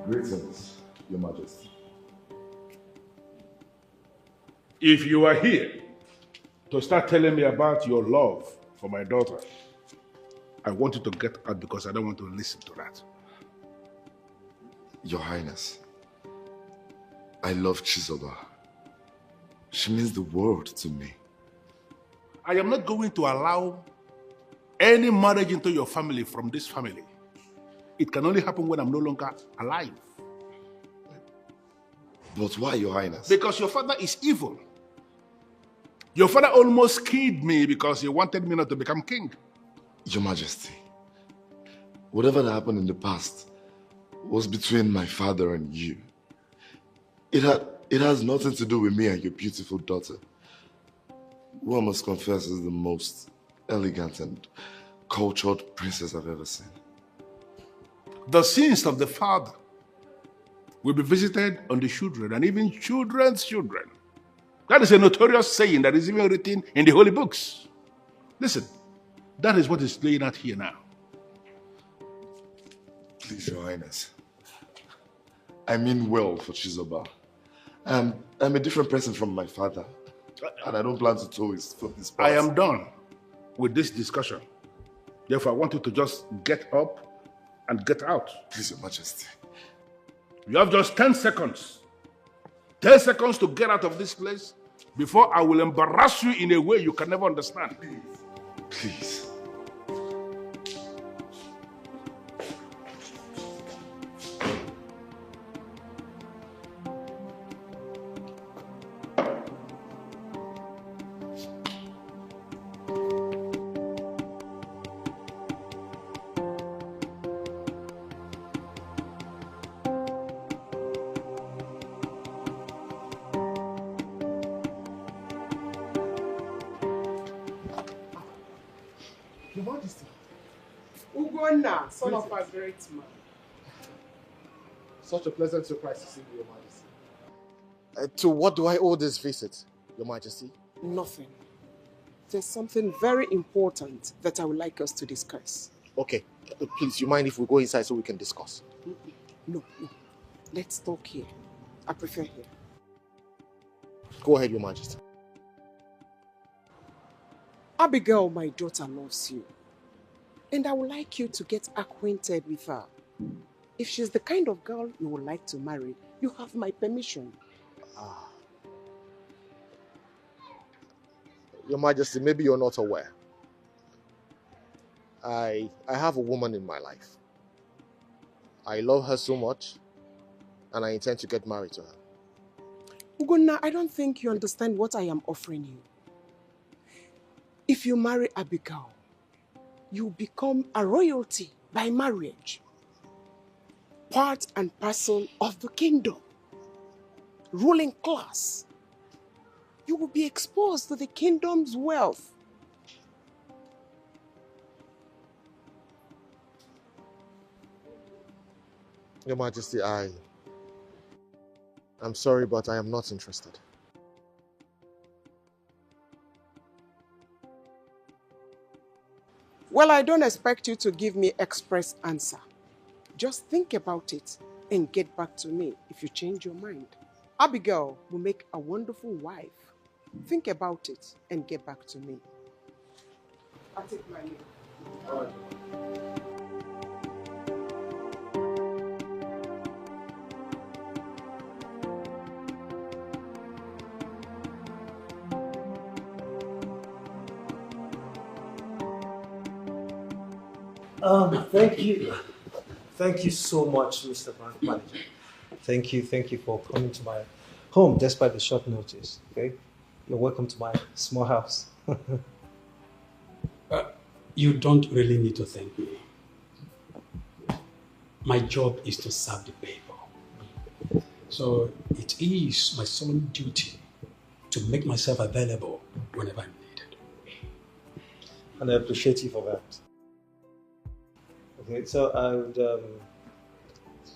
Greetings, Your Majesty. If you are here to start telling me about your love for my daughter, I want you to get out because I don't want to listen to that. Your Highness, I love Chizoba. She means the world to me. I am not going to allow any marriage into your family from this family. It can only happen when I'm no longer alive. But why, Your Highness? Because your father is evil. Your father almost killed me because he wanted me not to become king. Your Majesty, whatever that happened in the past was between my father and you. It has nothing to do with me and your beautiful daughter, who I must confess is the most elegant and cultured princess I've ever seen. The sins of the father will be visited on the children and even children's children. That is a notorious saying that is even written in the holy books. Listen, that is what is playing out here now. Please, Your Highness. I mean well for Chizoba. I'm a different person from my father. And I don't plan to toe his path. I am done with this discussion. Therefore, I want you to just get up and get out. Please, Your Majesty. You have just 10 seconds. 10 seconds to get out of this place before I will embarrass you in a way you can never understand. Please. Son of a great man. Such a pleasant surprise to see you, Your Majesty. To what do I owe this visit, Your Majesty? Nothing. There's something very important that I would like us to discuss. Okay. Please, you mind if we go inside so we can discuss? No. Let's talk here. I prefer here. Go ahead, Your Majesty. Abigail, my daughter, loves you. And I would like you to get acquainted with her. If she's the kind of girl you would like to marry, you have my permission. Your Majesty, maybe you're not aware. I have a woman in my life. I love her so much, and I intend to get married to her. Ugonna, I don't think you understand what I am offering you. If you marry Abigail, you become a royalty by marriage. Part and parcel of the kingdom. Ruling class. You will be exposed to the kingdom's wealth. Your Majesty, I'm sorry, but I am not interested. Well, I don't expect you to give me express answer. Just think about it and get back to me if you change your mind. Abigail will make a wonderful wife. Think about it and get back to me. I'll take my leave. All right. Thank you. Thank you so much, Mr. Manager. Thank you for coming to my home despite the short notice. Okay? You're welcome to my small house. You don't really need to thank me. My job is to serve the people. So it is my solemn duty to make myself available whenever I'm needed. And I appreciate you for that. Okay, so I would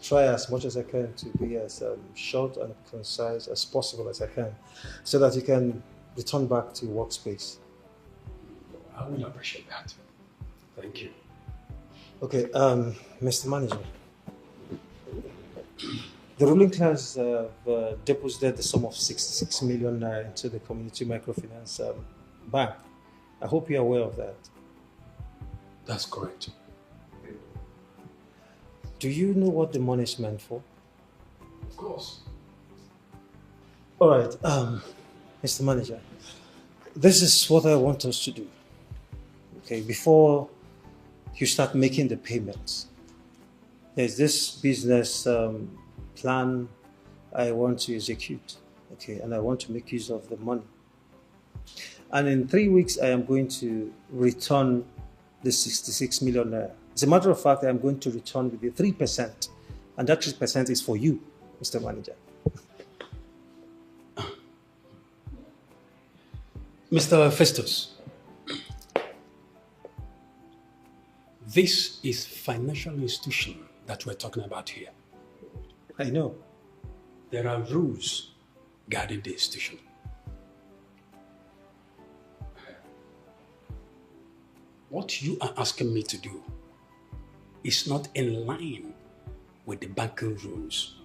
try as much as I can to be as short and concise as possible as I can, so that you can return back to your workspace. I will appreciate that. Thank you. Okay, Mr. Manager, The ruling class deposited the sum of 66 million naira into the community microfinance bank. I hope you're aware of that. That's correct. Do you know what the money is meant for? Of course. All right, Mr. Manager, this is what I want us to do. Okay, before you start making the payments, there's this business plan I want to execute. Okay, and I want to make use of the money. And in 3 weeks, I am going to return the 66 million naira. As a matter of fact, I am going to return with the 3%, and that 3% is for you, Mr. Manager. Mr. Festos, this is financial institution that we're talking about here. I know. There are rules guarding the institution. What you are asking me to do is not in line with the banking rules.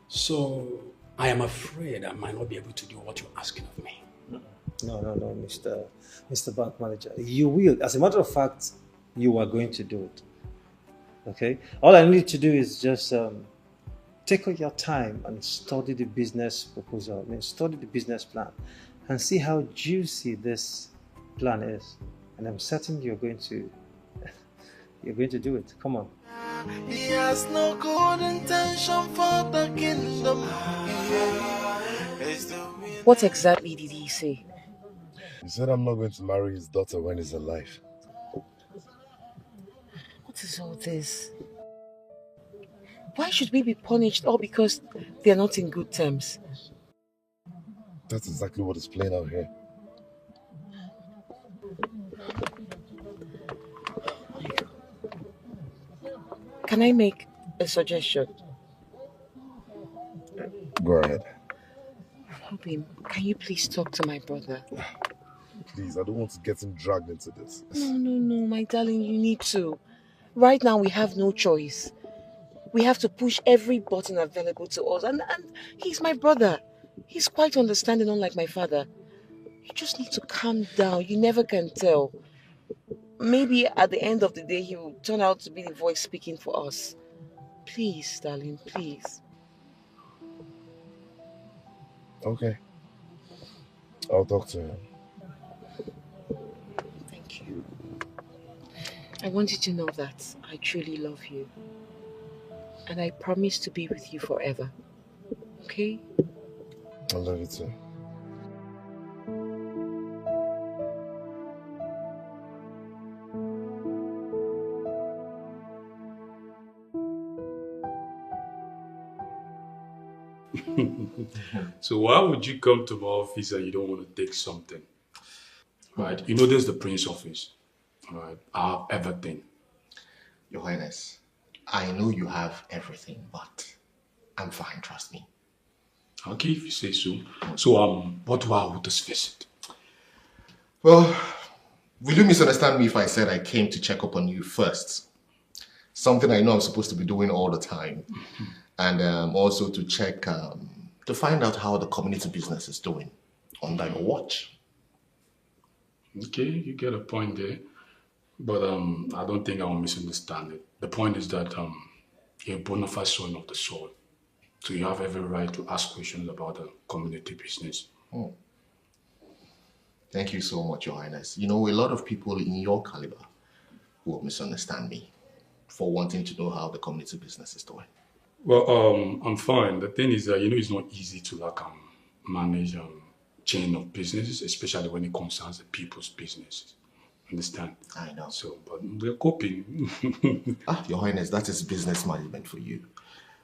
So I am afraid I might not be able to do what you're asking of me. No, Mr. Bank Manager. You will. As a matter of fact, you are going to do it. Okay? All I need to do is just take all your time and study the business proposal, study the business plan, and see how juicy this plan is. And I'm certain you're going to do it. Come on. He has no good intention for the kingdom. What exactly did he say? He said I'm not going to marry his daughter when he's alive. What is all this? Why should we be punished all because they are not in good terms? That's exactly what is playing out here. Can I make a suggestion? Go ahead. Robin, can you please talk to my brother? Please, I don't want to get him dragged into this. No, my darling, you need to. Right now, we have no choice. We have to push every button available to us. And he's my brother. He's quite understanding, unlike my father. You just need to calm down. You never can tell. Maybe at the end of the day, he will turn out to be the voice speaking for us. Please, darling, please. Okay. I'll talk to him. Thank you. I want you to know that I truly love you. And I promise to be with you forever. Okay? I love you too. So why would you come to my office and you don't want to take something? Right? You know this is the Prince office. Right? I have everything. Your Highness, I know you have everything, but I'm fine, trust me. Okay, if you say so. So, what do I owe this visit? Well, will you misunderstand me if I said I came to check up on you first? Something I know I'm supposed to be doing all the time. And also to check, to find out how the community business is doing under your watch. Okay, you get a point there. But I don't think I will misunderstand it. The point is that you're a bona fide son of the soil. So you have every right to ask questions about the community business. Oh. Thank you so much, Your Highness. You know, a lot of people in your caliber will misunderstand me for wanting to know how the community business is doing. Well, I'm fine. The thing is that, it's not easy to manage chain of businesses, especially when it concerns the people's businesses. Understand? I know. So, but we're coping. Your Highness, that is business management for you.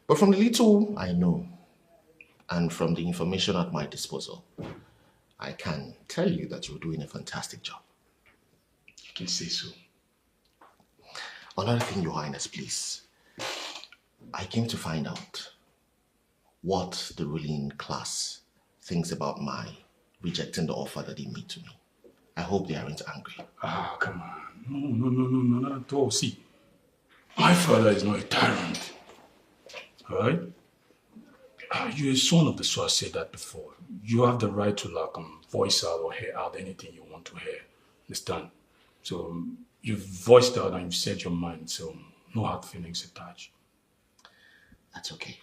But from the little I know, and from the information at my disposal, I can tell you that you're doing a fantastic job. You can say so. Another thing, Your Highness, please. I came to find out what the ruling class thinks about my rejecting the offer that they made to me. I hope they aren't angry. Ah, come on. No, not at all. See, my father is not a tyrant. Alright? You're a son of the soil, I said that before. You have the right to voice out or hear out anything you want to hear. Understand? So you've voiced out and you've said your mind, so no hard feelings attached. That's okay.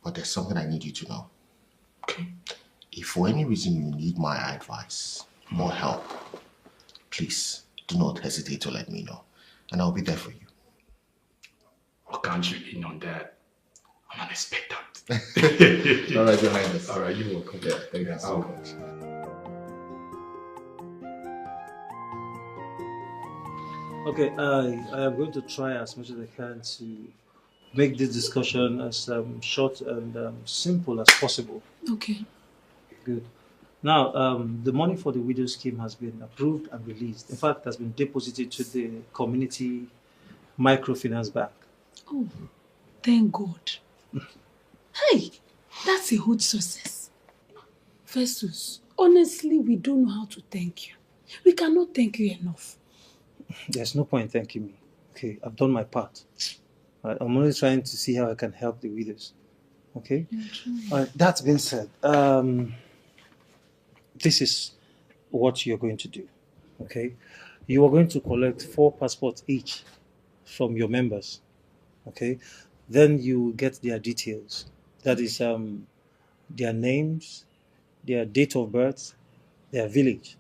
But there's something I need you to know. Okay. If for any reason you need my advice or help, please do not hesitate to let me know. And I'll be there for you. Or can't you in on that? I'm an expectant. All right, Your Highness. All right, you're welcome. Yeah, thank you so much. Okay, I am going to try as much as I can to make this discussion as short and simple as possible. Okay. Good. Now, the money for the widow scheme has been approved and released. In fact, it has been deposited to the community microfinance bank. Oh, thank God. Hey, that's a huge success. Festos, honestly, we don't know how to thank you. We cannot thank you enough. There's no point thanking me. Okay, I've done my part. I'm only trying to see how I can help the widows. Okay? That being said, this is what you're going to do. Okay? You are going to collect 4 passports each from your members. Okay? Then you get their details. That is their names, their date of birth, their village.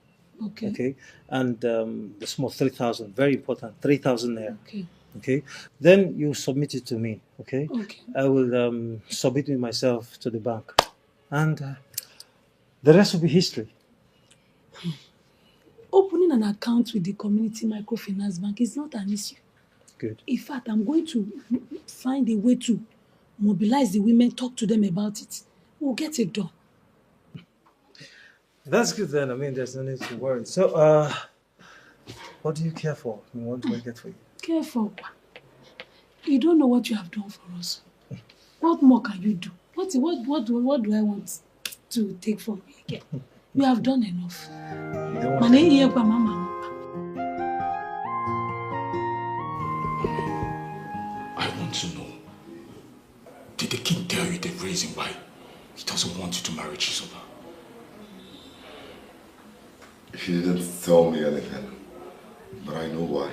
Okay. Okay? And the small 3,000, very important, 3,000 naira. Okay. Okay? Then you submit it to me. Okay? Okay. I will submit it myself to the bank. And the rest will be history. Opening an account with the community microfinance bank is not an issue. Good. In fact, I'm going to find a way to mobilize the women, talk to them about it. We'll get it done. That's good then. I mean, there's no need to worry. So, what do you care for? What do I get for you? Care for? You don't know what you have done for us. What more can you do? What do I want to take from you again? You have done enough. You don't want I want to know, did the king tell you the reason why he doesn't want you to marry Chisoba? He didn't tell me anything, but I know why.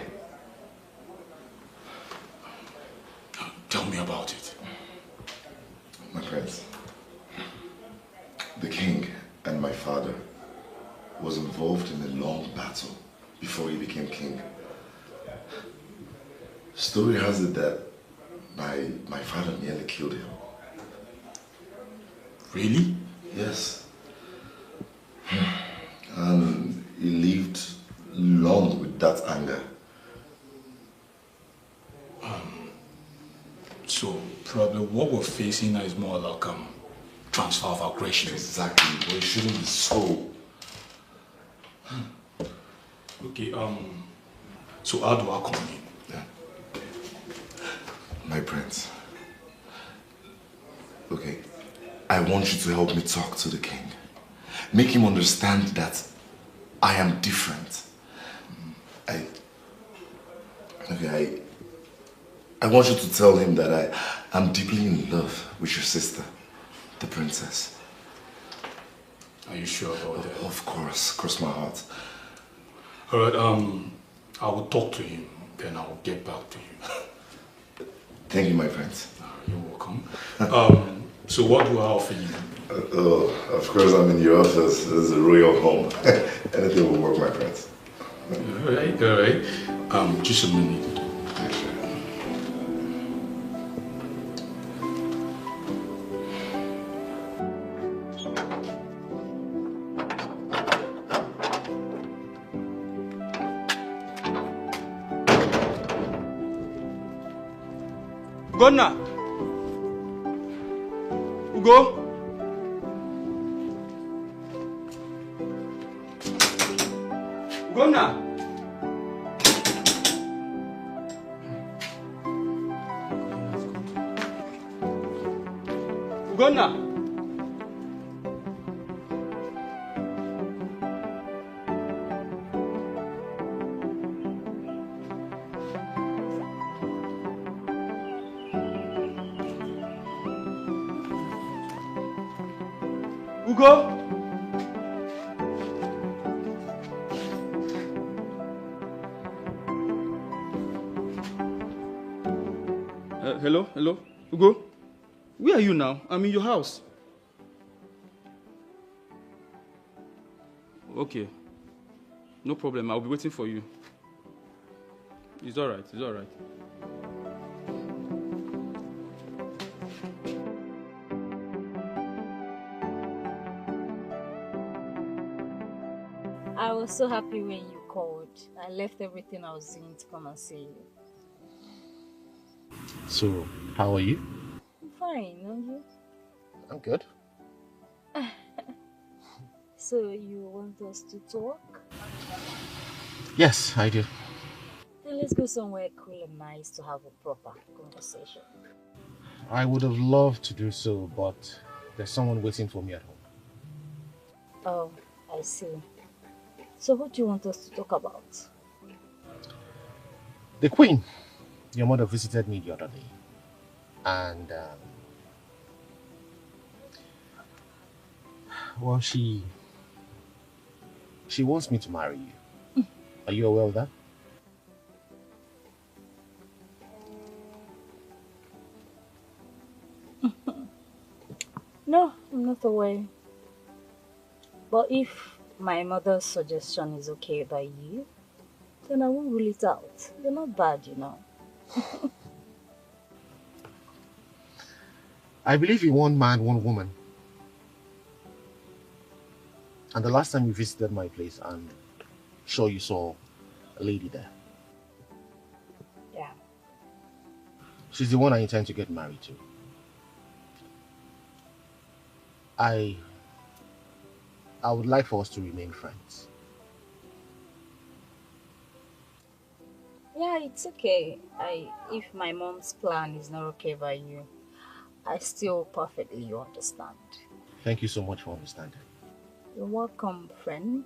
Tell me about it. My prince, the king and my father was involved in a long battle before he became king. Story has it that my father nearly killed him. Really? Yes. And he lived long with that anger. So probably what we're facing now is more like transfer of aggression. Exactly, but it shouldn't be so. Okay, so how do I come in? Yeah. My prince. Okay, I want you to help me talk to the king. Make him understand that I am different. I want you to tell him that I am deeply in love with your sister, the princess. Are you sure about that? Of course, cross my heart. All right, I will talk to him, then I will get back to you. Thank you, my prince. You're welcome. So what do I offer you? Of course, I'm in your office. This is a royal home. Anything will work, my prince. All right. Just a minute. Ugonna! Ugo! Ugonna! Ugonna! Ugo? Hello? Hello? Ugo? Where are you now? I'm in your house. Okay. No problem. I'll be waiting for you. It's alright. It's alright. I was so happy when you called. I left everything I was doing to come and see you. So, how are you? I'm fine, are you? I'm good. So you want us to talk? Yes, I do. Then let's go somewhere cool and nice to have a proper conversation. I would have loved to do so, but there's someone waiting for me at home. Oh, I see. So what do you want us to talk about? The Queen. Your mother visited me the other day. And, well, she wants me to marry you. Are you aware of that? No, I'm not aware. But if my mother's suggestion is okay by you, then I won't rule it out. You're not bad, you know. I believe in one man, one woman. And the last time you visited my place, I'm sure you saw a lady there. Yeah. She's the one I intend to get married to. I would like for us to remain friends. Yeah, it's okay. If my mom's plan is not okay by you, I still perfectly understand. Thank you so much for understanding. You're welcome, friend.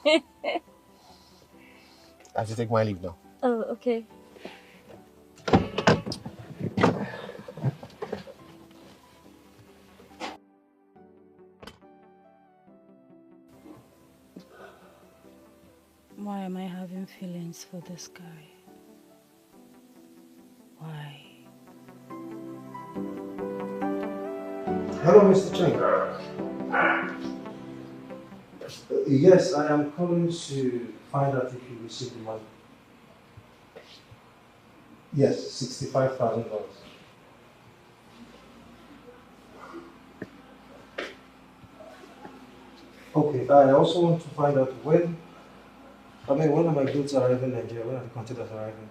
I have to take my leave now. Oh, okay. Why am I having feelings for this guy? Why? Hello, Mr. Cheng. Yes, I am calling to find out if you received the money. Yes, $65,000. Okay, I also want to find out when are my goods arriving in Nigeria? When are the containers arriving?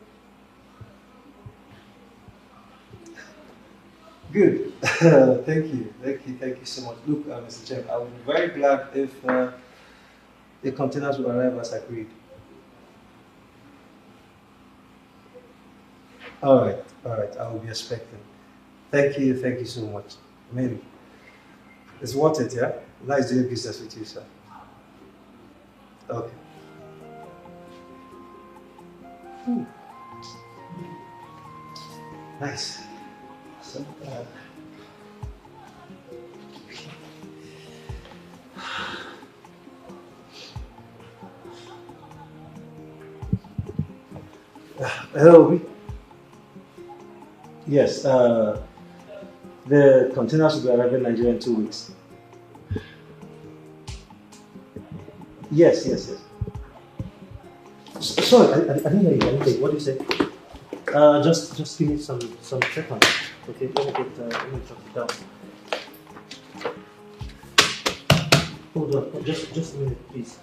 Good. Thank you so much. Look, Mr. Chen, I would be very glad if the containers will arrive as agreed. All right, I will be expecting. Thank you so much. Maybe. It's worth it, yeah? Nice doing business with you, sir. Okay. Nice. So, hello. Yes, the containers will be arriving in Nigeria in 2 weeks. Yes. Sorry, I didn't hear you. What did you say? Just give me some seconds. Okay, let me drop it down. Hold on, just a minute, please.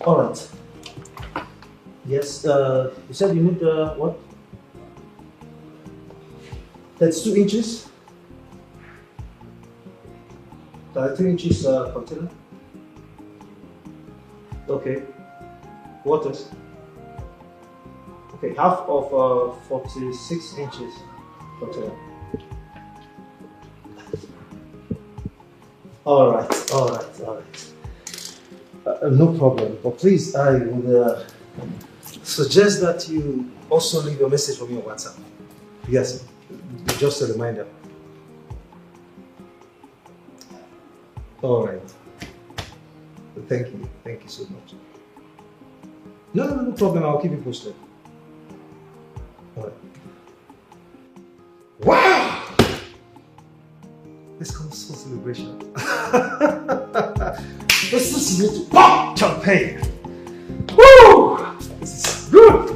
All right. Yes, you said you need what? That's 2 inches. 3 inches container. Okay. What else? Okay, half of 46 inches container. All right. No problem. But please, I would suggest that you also leave a message for me on WhatsApp. Yes, just a reminder. All right. Thank you. Thank you so much. No problem. I'll keep you posted. All right. Wow! This calls for celebration. This is need to pop champagne. Woo! This is good.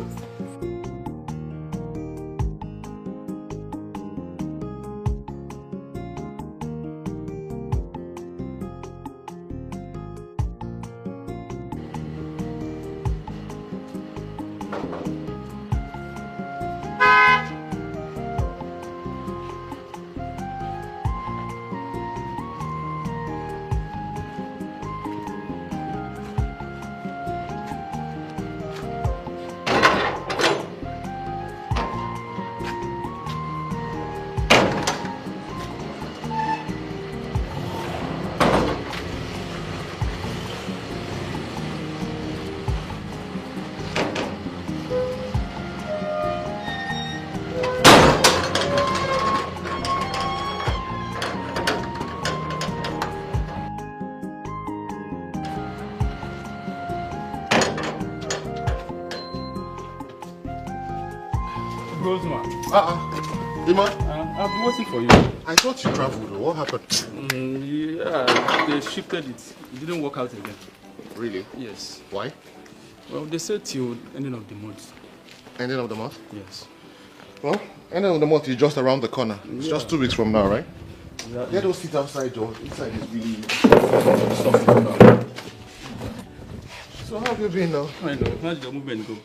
Ima? I've been waiting for you. I thought you traveled. What happened? Yeah, they shifted it. It didn't work out again. Really? Yes. Why? Well, they said till ending of the month. Ending of the month? Yes. Well, ending of the month is just around the corner. It's just 2 weeks from now, right? Exactly. Let us sit outside, Joe. Inside is really... So how have you been now? I know. How did your movement go?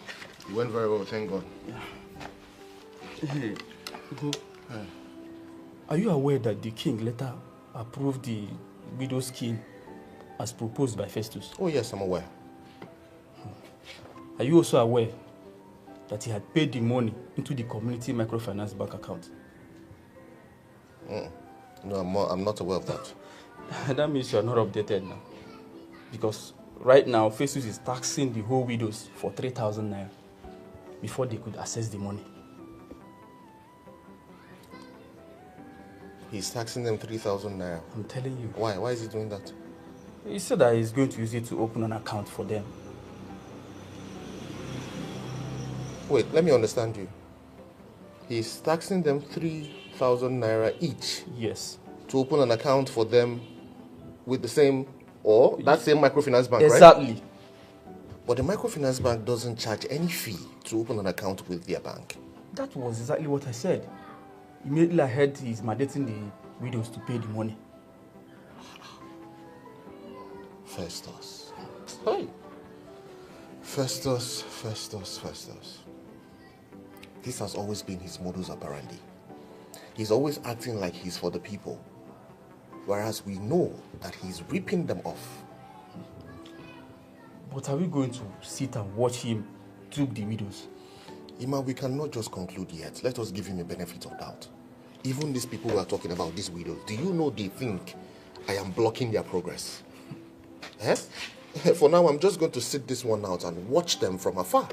It went very well, thank God. Hey, Ugo, are you aware that the king later approved the widow's scheme as proposed by Festos? Oh yes, I'm aware. Are you also aware that he had paid the money into the community microfinance bank account? No, I'm not aware of that. That means you are not updated now. Because right now, Festus is taxing the whole widows for 3,000 naira before they could access the money. He's taxing them 3,000 naira. I'm telling you. Why? Why is he doing that? He said that he's going to use it to open an account for them. Wait, let me understand you. He's taxing them 3,000 naira each. Yes. To open an account for them with the same, or that same microfinance bank, exactly. Right? But the microfinance bank doesn't charge any fee to open an account with their bank. That was exactly what I said. Immediately I heard he's mandating the widows to pay the money. Festos. Hey. Festos. This has always been his modus operandi. He's always acting like he's for the people, whereas we know that he's ripping them off. But are we going to sit and watch him dupe the widows? Ima, we cannot just conclude yet. Let us give him a benefit of doubt. Even these people who are talking about these widows, do you know they think I am blocking their progress? Eh? For now, I'm just going to sit this one out and watch them from afar.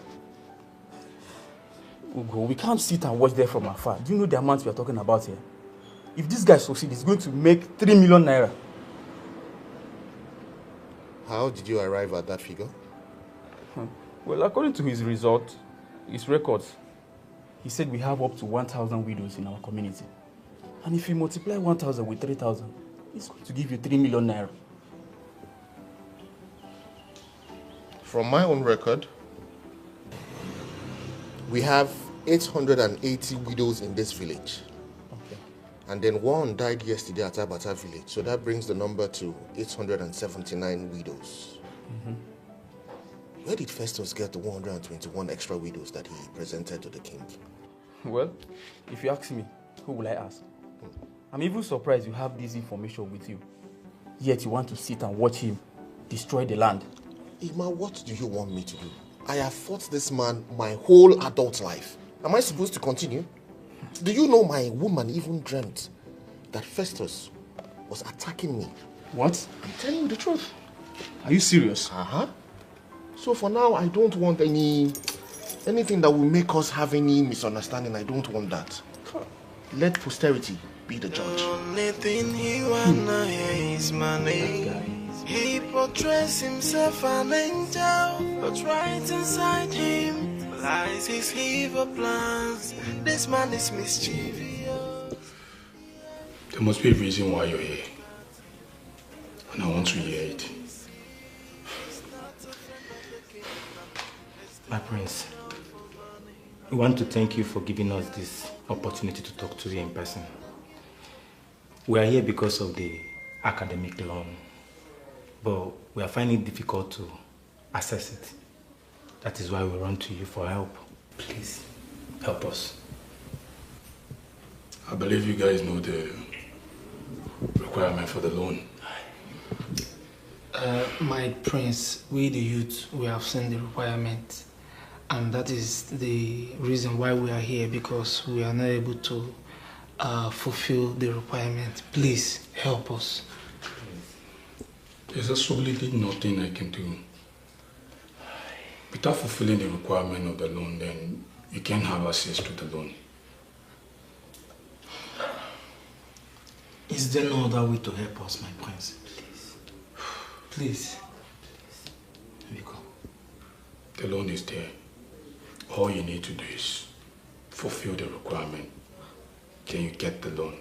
Ugo, we can't sit and watch them from afar. Do you know the amount we are talking about here? If this guy succeeds, he's going to make 3 million naira. How did you arrive at that figure? Well, according to his result, his records, he said we have up to 1,000 widows in our community. And if you multiply 1,000 with 3,000, it's going to give you 3 million naira. From my own record, we have 880 widows in this village. Okay. And then one died yesterday at Sabotage village. So that brings the number to 879 widows. Where did Festos get the 121 extra widows that he presented to the king? Well, if you ask me, who will I ask? I'm even surprised you have this information with you. Yet you want to sit and watch him destroy the land. Ima, what do you want me to do? I have fought this man my whole adult life. Am I supposed to continue? Do you know my woman even dreamt that Festos was attacking me? What? I'm telling you the truth. Are you serious? So for now, I don't want anything that will make us have any misunderstanding. I don't want that. Let posterity be the judge. Only thing he wanna hear is my name. He portrays himself an angel, but right inside him lies his evil plans. This man is mischievous. There must be a reason why you're here. And I want to hear it. My prince, we want to thank you for giving us this opportunity to talk to you in person. We are here because of the academic loan, but we are finding it difficult to access it. That is why we run to you for help. Please, help us. I believe you guys know the requirement for the loan. My prince, we the youth, we have seen the requirement. And that is the reason why we are here, because we are not able to fulfill the requirement. Please help us. There's absolutely nothing I can do. Without fulfilling the requirement of the loan, then you can't have access to the loan. Is there no other way to help us, my prince? Please. Please. Here we go. The loan is there. All you need to do is fulfill the requirement. Then you get the loan.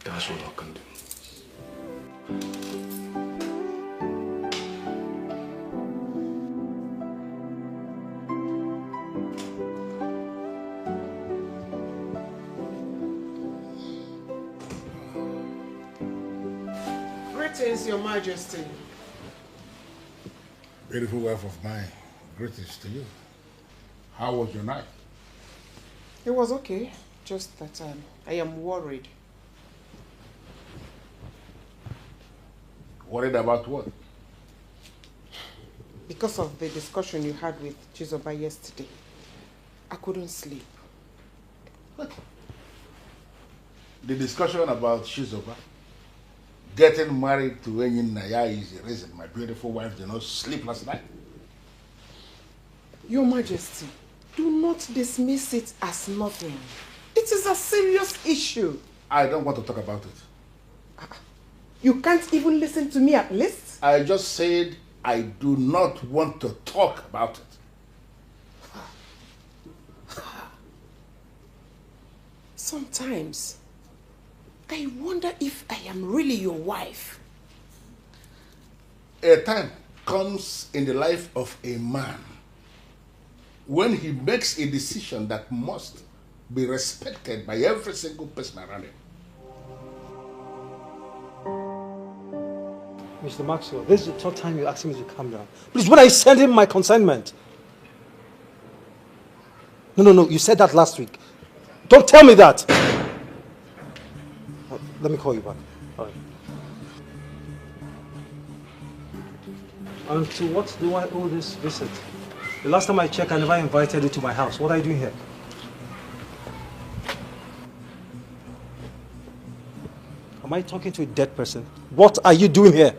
That's all I can do. Greetings, Your Majesty. Beautiful wife of mine, greetings to you. How was your night? It was okay, just that I am worried. Worried about what? Because of the discussion you had with Chizoba yesterday. I couldn't sleep. What? The discussion about Chizoba getting married to Enyin Naya is the reason my beautiful wife did not sleep last night? Your Majesty, do not dismiss it as nothing. It is a serious issue. I don't want to talk about it. You can't even listen to me at least? I just said I do not want to talk about it. Sometimes, I wonder if I am really your wife. A time comes in the life of a man when he makes a decision that must be respected by every single person around him. Mr. Maxwell, this is the third time you're asking me to calm down. Please, when I send him my consignment. No, you said that last week. Don't tell me that. Let me call you back. All right. And to what do I owe this visit? The last time I checked, I never invited you to my house. What are you doing here? Am I talking to a dead person? What are you doing here?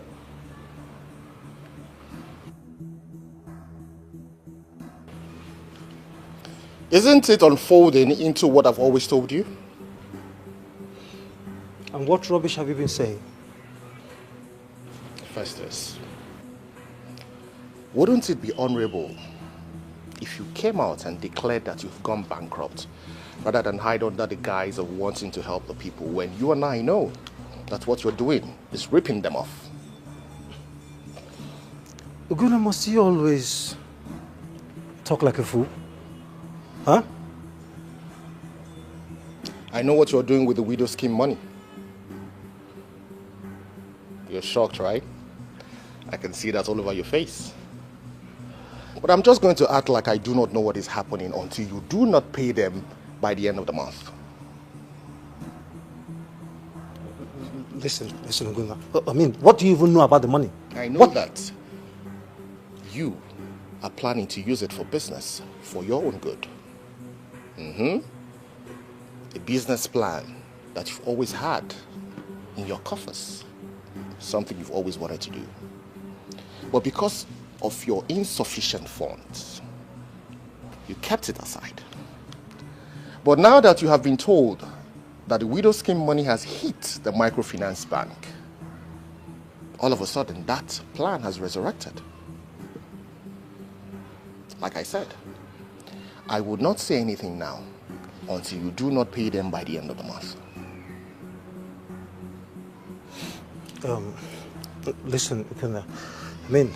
Isn't it unfolding into what I've always told you? And what rubbish have you been saying? Festos, wouldn't it be honorable if you came out and declared that you've gone bankrupt rather than hide under the guise of wanting to help the people when you and I know that what you're doing is ripping them off? Oguna, must you always talk like a fool? Huh? I know what you're doing with the widow scheme money. You're shocked, right? I can see that all over your face. But I'm just going to act like I do not know what is happening until you do not pay them by the end of the month. Listen, Oguna. I mean, what do you even know about the money? I know that you are planning to use it for business, for your own good. A business plan that you've always had in your coffers. Something you've always wanted to do. But because of your insufficient funds, you kept it aside. But now that you have been told that the widow scheme money has hit the microfinance bank, all of a sudden that plan has resurrected. Like I said, I would not say anything now until you do not pay them by the end of the month. Listen, Ikena, I mean,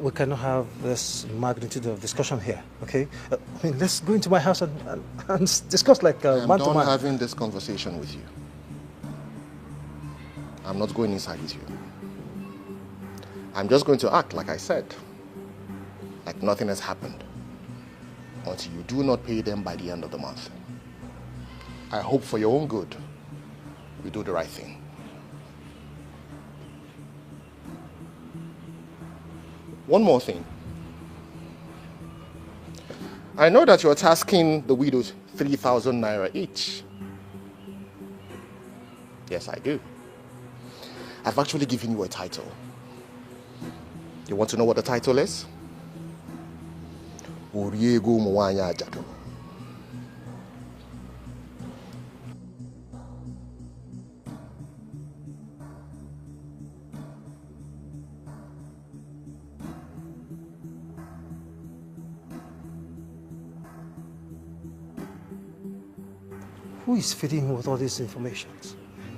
we cannot have this magnitude of discussion here, okay? I mean, let's go into my house and discuss like I'm man to done man. having this conversation with you. I'm not going inside with you. I'm just going to act like I said, like nothing has happened, until you do not pay them by the end of the month. I hope for your own good, you do the right thing. One more thing. I know that you're tasking the widows 3,000 naira each. Yes, I do. I've actually given you a title. You want to know what the title is? Oriego Mwanya Ajado. Who is feeding him with all this information?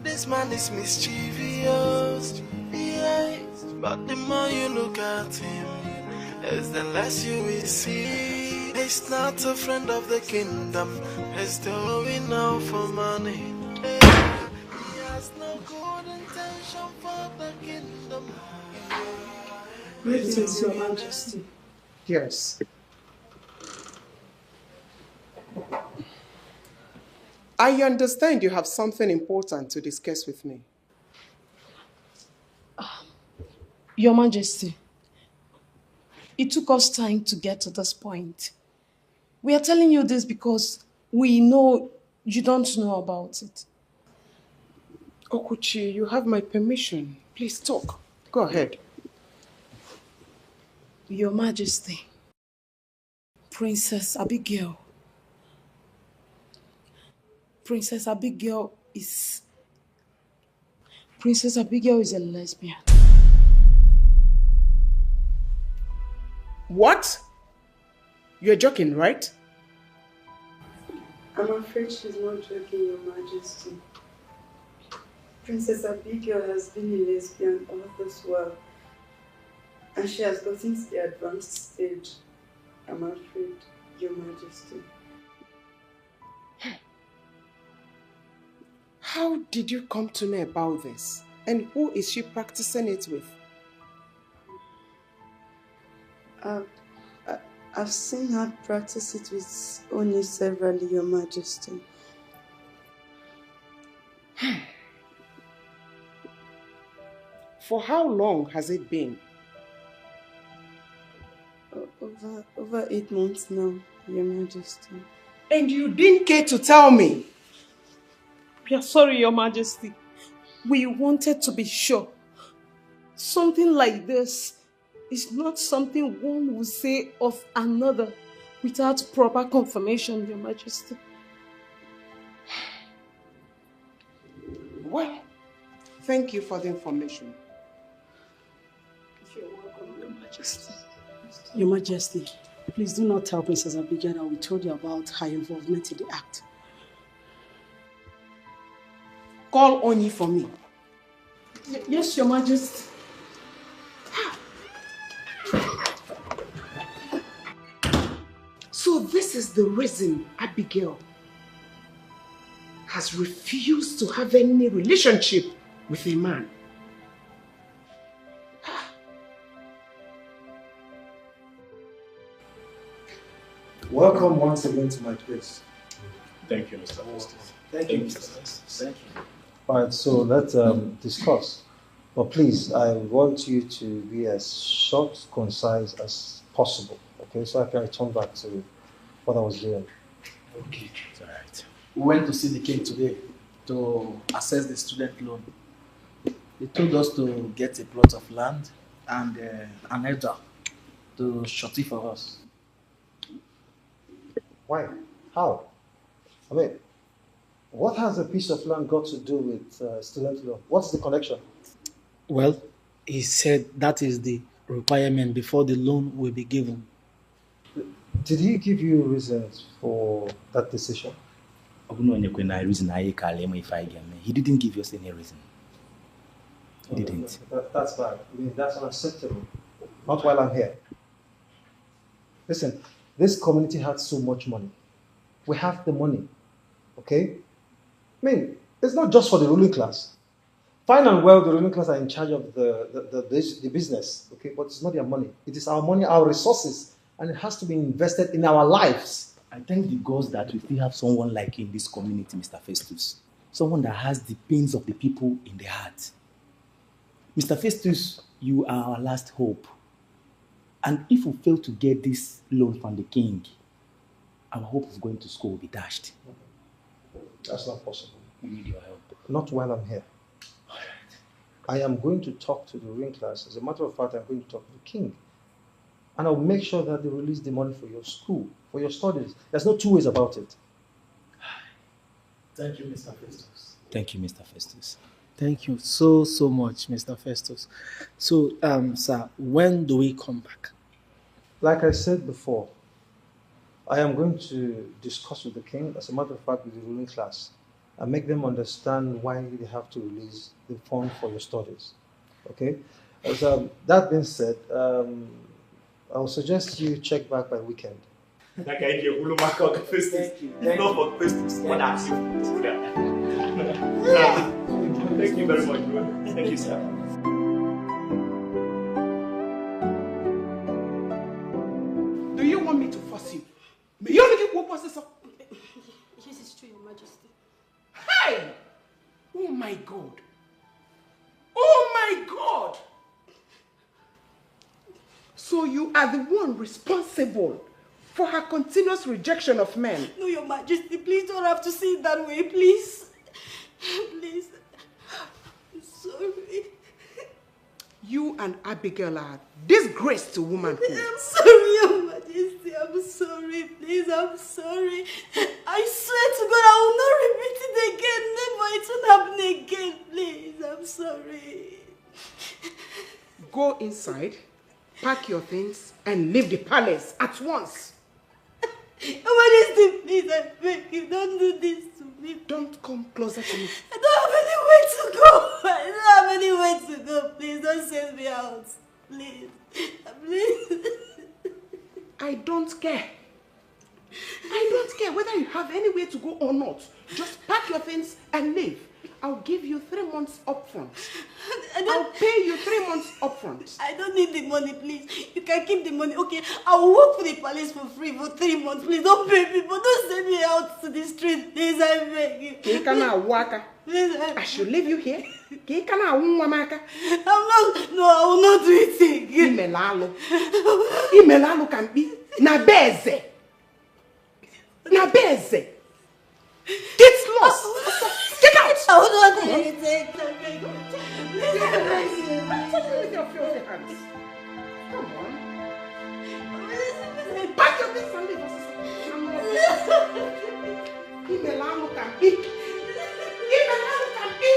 This man is mischievous, yes, but the more you look at him, is the less you will see. He's not a friend of the kingdom, he's doing all for money. He has no good intention for the kingdom. Greetings, Your Majesty. Yes. I understand you have something important to discuss with me. Your Majesty, it took us time to get to this point. We are telling you this because we know you don't know about it. Okuchi, you have my permission. Please talk. Go ahead. Your Majesty, Princess Abigail is a lesbian. What? You're joking, right? I'm afraid she's not joking, Your Majesty. Princess Abigail has been a lesbian all this while, and she has gotten to the advanced stage. I'm afraid, Your Majesty. How did you come to know about this? And who is she practicing it with? I've seen her practice it with Oni severally, Your Majesty. For how long has it been? Over 8 months now, Your Majesty. And you didn't care to tell me? We are sorry, Your Majesty. We wanted to be sure. Something like this is not something one would say of another without proper confirmation, Your Majesty. Well, thank you for the information. You're welcome, Your Majesty. Your Majesty, please do not tell Princess Abigail that we told you about her involvement in the act. Call Oni for me. Yes, Your Majesty. So this is the reason Abigail has refused to have any relationship with a man. Welcome once again to my place. Thank you, Mr. Festos. Thank you, Mr. Festos. Thank you. All right, so let's discuss. But please, I want you to be as short, concise as possible, okay? So I can return back to what I was doing. Okay, it's all right. We went to see the king today to assess the student loan. They told us to get a plot of land and an elder to shorty for us. Why? How? I mean, What has a piece of land got to do with student loan? What's the connection? Well, he said that is the requirement before the loan will be given. Did he give you reasons for that decision? He didn't give us any reason. He didn't. That's bad. I mean, that's unacceptable. Not while I'm here. Listen, this community had so much money. We have the money. Okay? I mean, it's not just for the ruling class. Fine and well, the ruling class are in charge of the business. Okay? But it's not their money. It is our money, our resources. And it has to be invested in our lives. I thank the gods that we still have someone like you in this community, Mr. Festos. Someone that has the pains of the people in the heart. Mr. Festos, you are our last hope. And if we fail to get this loan from the king, our hope of going to school will be dashed. That's not possible. We need your help. Not while I'm here. I am going to talk to the ruling class. As a matter of fact, I'm going to talk to the king. And I'll make sure that they release the money for your school, for your studies. There's no two ways about it. Thank you, Mr. Festos. Thank you, Mr. Festos. Thank you so much, Mr. Festos. So, sir, when do we come back? Like I said before, I am going to discuss with the king, as a matter of fact, with the ruling class, and make them understand why they have to release the fund for your studies. Okay? As that being said, I will suggest you check back by weekend. Thank you. Thank you very much, bro. Thank you, sir. Do you want me to force you? May you only get what was this? Yes, it's true, Your Majesty. Hey! Oh my God! Oh my God! So you are the one responsible for her continuous rejection of men? No, Your Majesty, please don't have to see it that way, please. Please. I'm sorry. You and Abigail are disgrace to womanhood. I'm sorry, Your Majesty. I'm sorry. Please, I'm sorry. I swear to God, I will not repeat it again. Never. It won't happen again. Please, I'm sorry. Go inside, pack your things, and leave the palace at once. Your Majesty, please, I beg you, don't do this to me. Don't come closer to me. I don't have anywhere to go. I don't have anywhere to go. Please, don't send me out. Please. Please. I don't care. I don't care whether you have anywhere to go or not. Just pack your things and leave. I'll give you 3 months upfront. I'll pay you 3 months upfront. I don't need the money, please. You can keep the money. Okay, I will work for the palace for free for 3 months. Please don't pay people. Don't send me out to the street. Please, I beg you. I should leave you here. I'm not. No, I will not do it again. Imelalo can be Nabeze. Nabeze. Get lost. Get out. I will not do anything. With your filthy hands. Come on. Pack your things and leave us. Imelalo can be. Imelalo can be.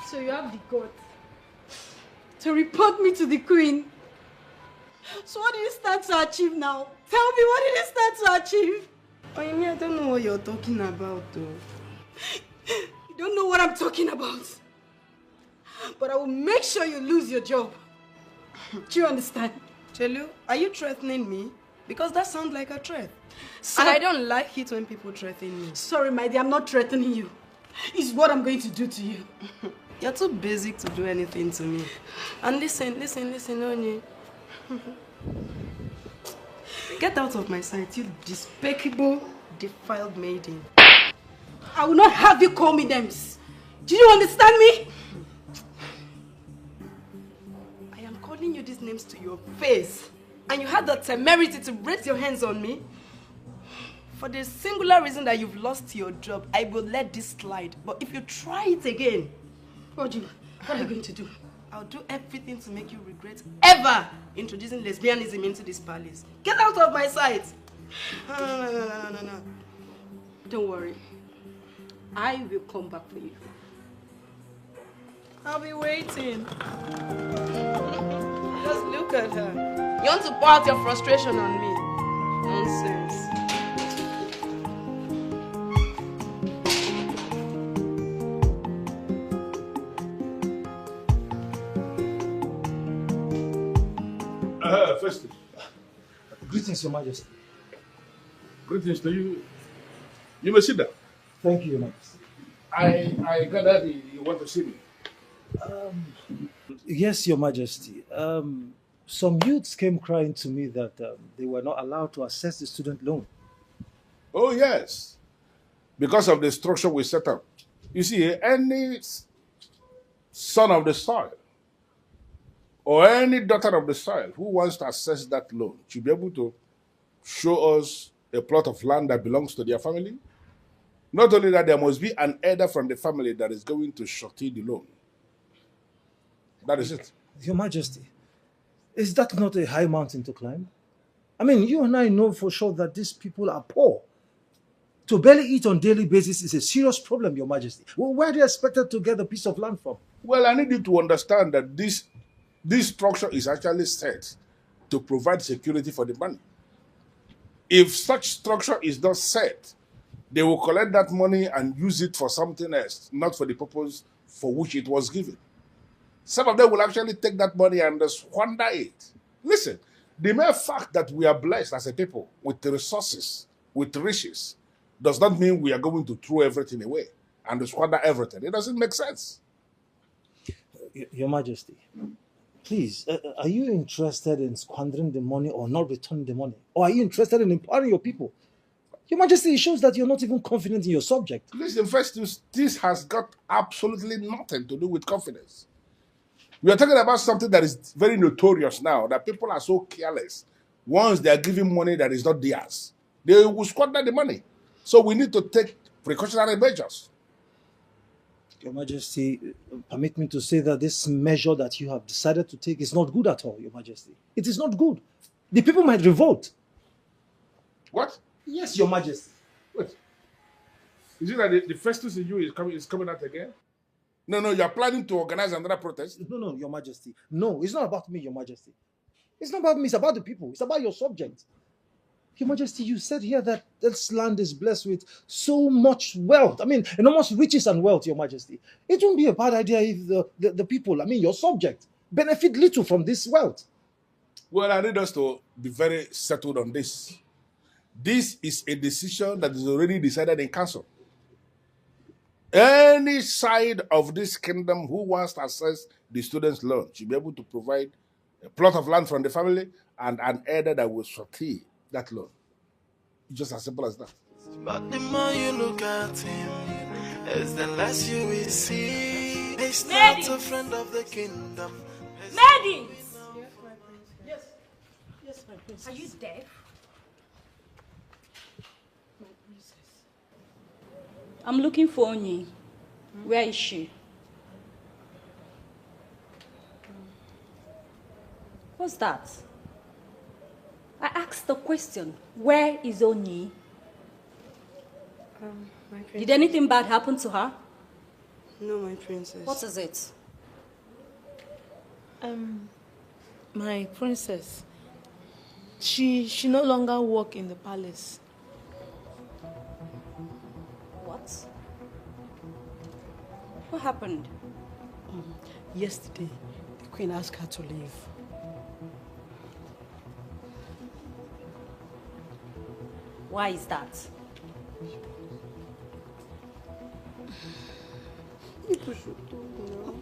So you have the guts to report me to the queen. So what did you start to achieve now? Tell me, what did you start to achieve? I don't know what you're talking about, though. You don't know what I'm talking about. But I will make sure you lose your job. Do you understand? Chelu, are you threatening me? Because that sounds like a threat. So, and I don't like it when people threaten me. Sorry, my dear, I'm not threatening you. It's what I'm going to do to you. You're too basic to do anything to me. And listen, Onye. Get out of my sight, you despicable, defiled maiden. I will not have you call me names. Do you understand me? I am calling you these names to your face. And you had the temerity to raise your hands on me? For the singular reason that you've lost your job, I will let this slide. But if you try it again, What are you going to do? I'll do everything to make you regret ever introducing lesbianism into this palace. Get out of my sight! No. Don't worry. I will come back for you. I'll be waiting. Just look at her. You want to pour out your frustration on me? Nonsense. Festos. Greetings, Your Majesty. Greetings to you. You may sit down. Thank you, Your Majesty. I gather you want to see me. Yes, Your Majesty. Some youths came crying to me that they were not allowed to access the student loan. Oh, yes. Because of the structure we set up. You see, any son of the soil or any daughter of the soil who wants to access that loan should be able to show us a plot of land that belongs to their family. Not only that, there must be an elder from the family that is going to surety the loan. That is it. Your Majesty, is that not a high mountain to climb? I mean, you and I know for sure that these people are poor. To barely eat on a daily basis is a serious problem, Your Majesty. Well, where are they expected to get a piece of land from? Well, I need you to understand that this structure is actually set to provide security for the money. If such structure is not set, they will collect that money and use it for something else, not for the purpose for which it was given. Some of them will actually take that money and squander it. Listen, the mere fact that we are blessed as a people with the resources, with riches, does not mean we are going to throw everything away and squander everything. It doesn't make sense. Your Majesty, please, are you interested in squandering the money or not returning the money? Or are you interested in empowering your people? Your Majesty, it shows that you're not even confident in your subject. Listen, Festos, this has got absolutely nothing to do with confidence. We are talking about something that is very notorious now, that people are so careless. Once they are giving money that is not theirs, they will squander the money. So we need to take precautionary measures. Your Majesty, permit me to say that this measure that you have decided to take is not good at all, Your Majesty. It is not good. The people might revolt. What? Yes, Your Majesty. Wait. Is it that the Festus in you is coming out again? No, you are planning to organize another protest? No, Your Majesty. No, it's not about me, Your Majesty. It's not about me, it's about the people. It's about your subject. Your Majesty, you said here that this land is blessed with so much wealth. I mean, enormous riches and wealth, Your Majesty. It wouldn't be a bad idea if the people, I mean, your subject, benefit little from this wealth. Well, I need us to be very settled on this. This is a decision that is already decided in council. Any side of this kingdom who wants to access the student's loan should be able to provide a plot of land from the family and an elder that will surety that loan. It's just as simple as that. But the more you look at him, as the less you will see. He's not a friend of the kingdom. Lady! Yes, my princess. Are you deaf? My princess. I'm looking for Oni. Where is she? What's that? I asked the question. Where is Oni? My princess. Did anything bad happen to her? No, my princess. What is it? My princess. She no longer works in the palace. What? What happened? Yesterday, the queen asked her to leave. Why is that?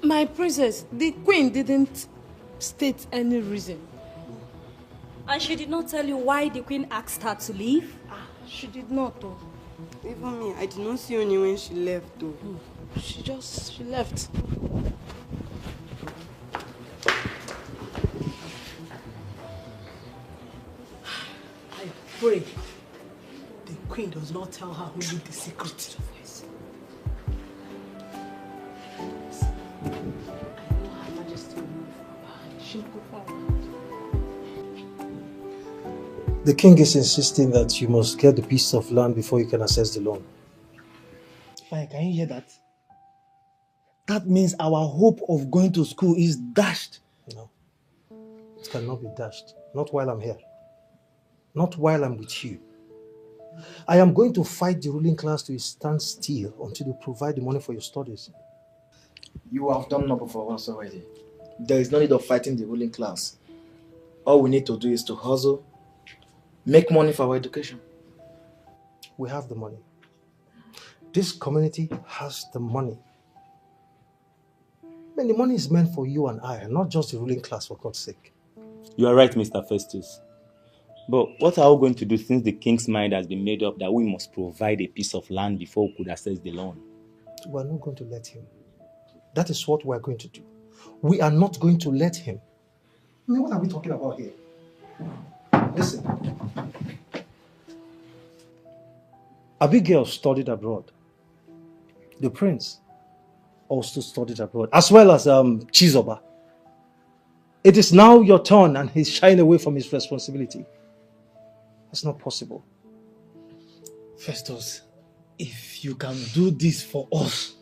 My princess, the queen didn't state any reason. And she did not tell you why the queen asked her to leave? She did not, though. Even me, I did not see Oni when she left, though. She left. I pray the queen does not tell her who knew the secret. The king is insisting that you must get the piece of land before you can access the loan. Fine, can you hear that? That means our hope of going to school is dashed. No, it cannot be dashed. Not while I'm here. Not while I'm with you. I am going to fight the ruling class to a standstill until you provide the money for your studies. You have done nothing for us already. There is no need of fighting the ruling class. All we need to do is to hustle, make money for our education. We have the money. This community has the money. I mean, the money is meant for you and I, and not just the ruling class, for God's sake. You are right, Mr. Festos. But what are we going to do since the king's mind has been made up that we must provide a piece of land before we could access the loan? We are not going to let him. That is what we are going to do. We are not going to let him. I mean, what are we talking about here? Listen. Abigail studied abroad. The prince also studied abroad, as well as Chizoba. It is now your turn, and he's shying away from his responsibility. That's not possible. Festos, if you can do this for us,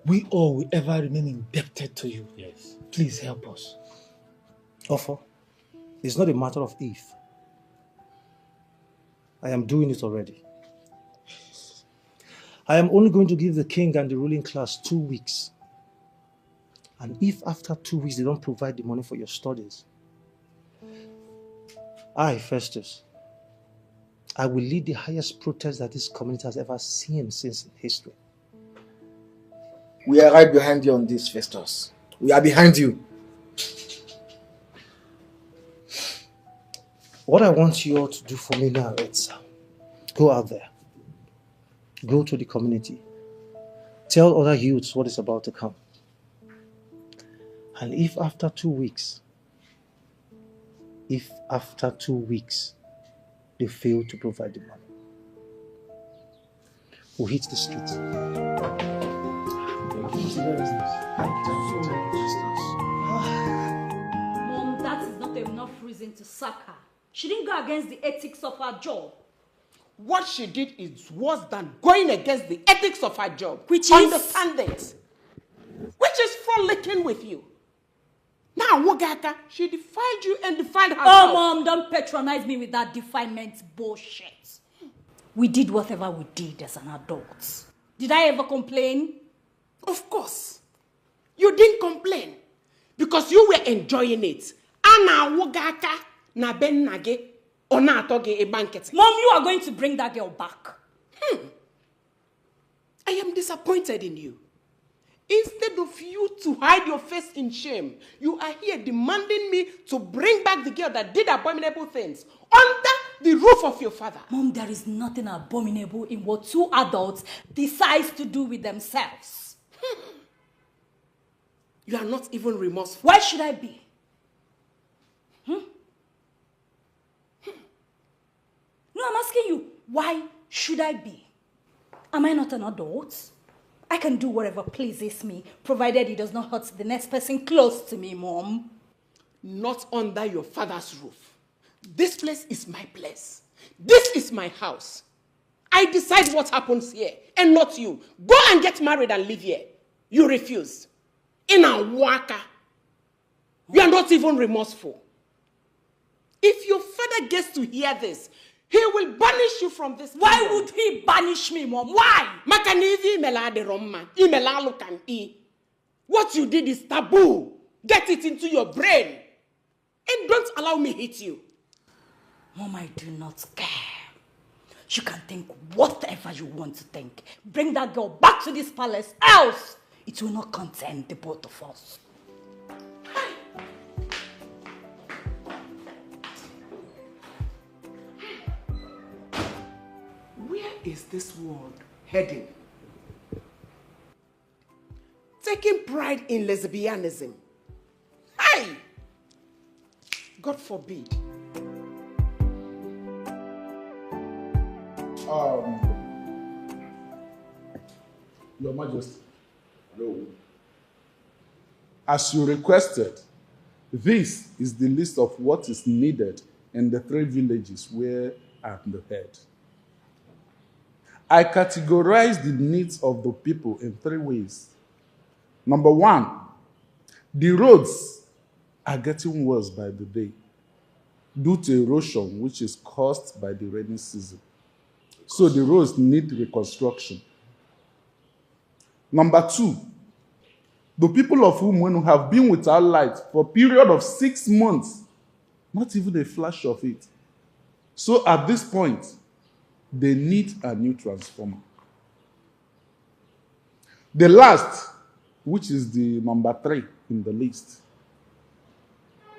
we all will ever remain indebted to you. Yes. Please help us. Offer, it's not a matter of if. I am doing it already. I am only going to give the king and the ruling class 2 weeks. And if after 2 weeks they don't provide the money for your studies, I, Festus, I will lead the highest protest that this community has ever seen since history. We are right behind you on this, Festus. We are behind you. What I want you all to do for me now is go out there. Go to the community. Tell other youths what is about to come. And if after 2 weeks, they fail to provide the money, we'll hit the streets. Mom, that is not enough reason to sack her. She didn't go against the ethics of her job. What she did is worse than going against the ethics of her job. Which is? Understand it. Which is frolicking with you. Now, Wogaka, she defied you and defied herself. Oh, Mom, don't patronize me with that defilement bullshit. We did whatever we did as an adult. Did I ever complain? Of course. You didn't complain. Because you were enjoying it. Ana Wogaka na ben nage ona atoge e banket. Mom, you are going to bring that girl back. I am disappointed in you. Instead of you to hide your face in shame, you are here demanding me to bring back the girl that did abominable things under the roof of your father. Mom, there is nothing abominable in what two adults decide to do with themselves. You are not even remorseful. Why should I be? No, I'm asking you, why should I be? Am I not an adult? I can do whatever pleases me, provided it does not hurt the next person close to me, Mom. Not under your father's roof. This place is my place. This is my house. I decide what happens here, and not you. Go and get married and live here. You refuse. In a waka. You are not even remorseful. If your father gets to hear this, he will banish you from this kingdom. Why would he banish me, Mom? Why? What you did is taboo. Get it into your brain. And don't allow me hit you. Mom, I do not care. You can think whatever you want to think. Bring that girl back to this palace, else it will not contain the both of us. Where is this world heading? Taking pride in lesbianism. Hey! God forbid. Your Majesty, no. As you requested, this is the list of what is needed in the 3 villages where I'm the head. I categorize the needs of the people in 3 ways. Number 1, the roads are getting worse by the day due to erosion, which is caused by the rainy season. So the roads need reconstruction. Number 2, the people of Philmond have been without light for a period of 6 months, not even a flash of it. So at this point, they need a new transformer. The last, which is the number 3 in the list,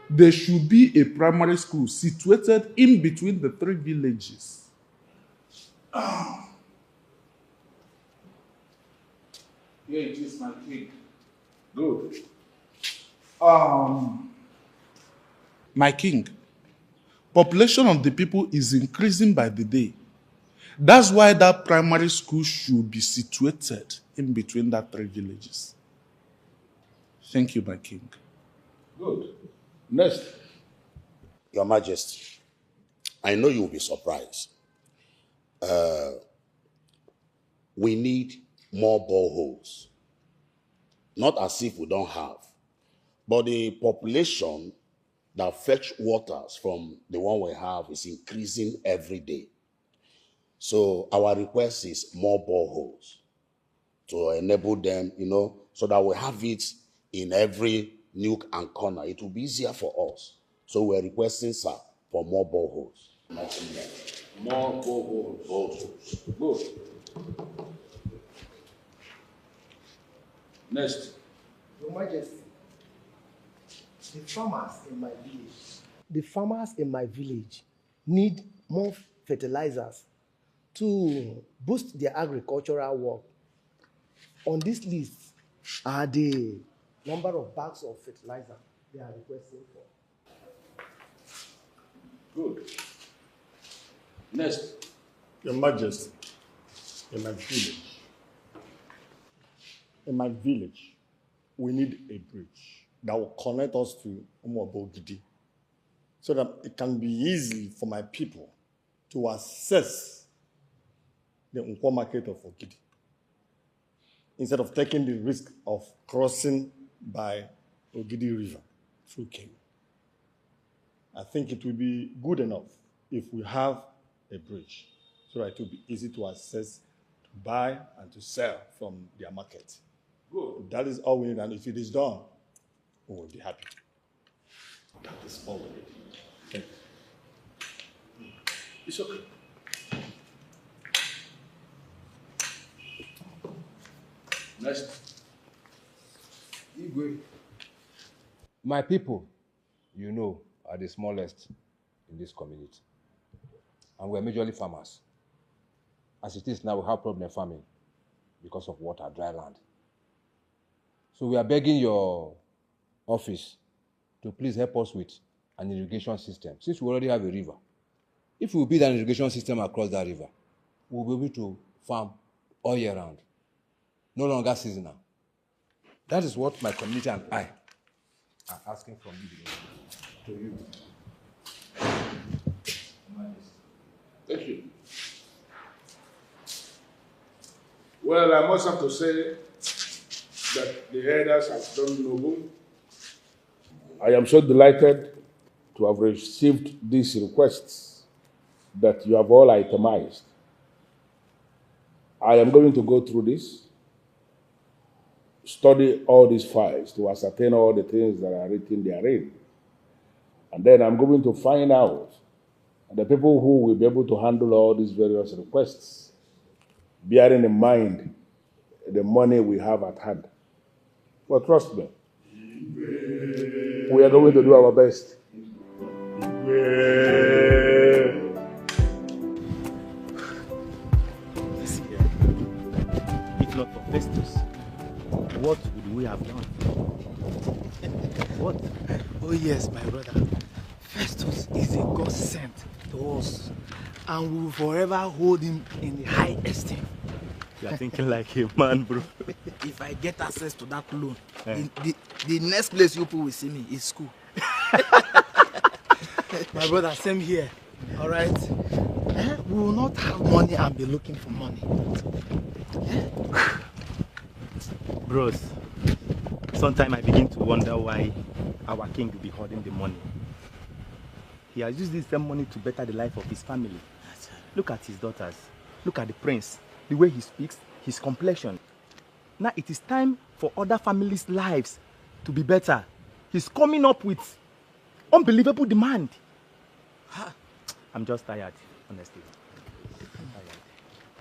there should be a primary school situated in between the 3 villages. Here it is, my king. Good. My king, population of the people is increasing by the day. That's why that primary school should be situated in between that 3 villages. Thank you, my king. Good. Next. Your Majesty, I know you'll be surprised. We need more boreholes. Not as if we don't have, but the population that fetch waters from the one we have is increasing every day. So our request is more boreholes to enable them, so that we have it in every nook and corner. It will be easier for us. So we're requesting, sir, for more boreholes. More boreholes. Good. Next. Your Majesty, the farmers in my village need more fertilizers to boost their agricultural work. On this list are the number of bags of fertilizer they are requesting for. Good. Next. Your Majesty, in my village, we need a bridge that will connect us to Ogidi so that it can be easy for my people to access the Nkwo market of Ogidi instead of taking the risk of crossing by Ogidi River through Kenya. I think it will be good enough if we have a bridge so that it will be easy to access, to buy, and to sell from their market. Good. That is all we need, and if it is done, we will be happy. That is all we need. Thank you. It's okay. Next. Igwe. My people, are the smallest in this community. And we're majorly farmers. As it is now, we have problem farming because of water, dry land. So we are begging your office to please help us with an irrigation system, since we already have a river. If we build an irrigation system across that river, we'll be able to farm all year round, no longer seasonal. That is what my community and I are asking from you to you. Thank you. Well, I must have to say that the elders have done noble. I am so delighted to have received these requests that you have all itemized. I am going to go through this, study all these files to ascertain all the things that are written therein. And then I'm going to find out the people who will be able to handle all these various requests, bearing in mind the money we have at hand. But trust me, we are going to do our best. If not for Festos, what would we have done? What? Oh yes, my brother. Festos is a God sent to us, and we will forever hold him in the high esteem. You are thinking like a man, bro. If I get access to that loan, the next place you people will see me is school. My brother, same here. All right? We will not have money and be looking for money. Bros, sometimes I begin to wonder why our king will be hoarding the money. He has used this same money to better the life of his family. Look at his daughters. Look at the prince. The way he speaks, his complexion. Now it is time for other families' lives to be better. He's coming up with unbelievable demand. I'm just tired, honestly.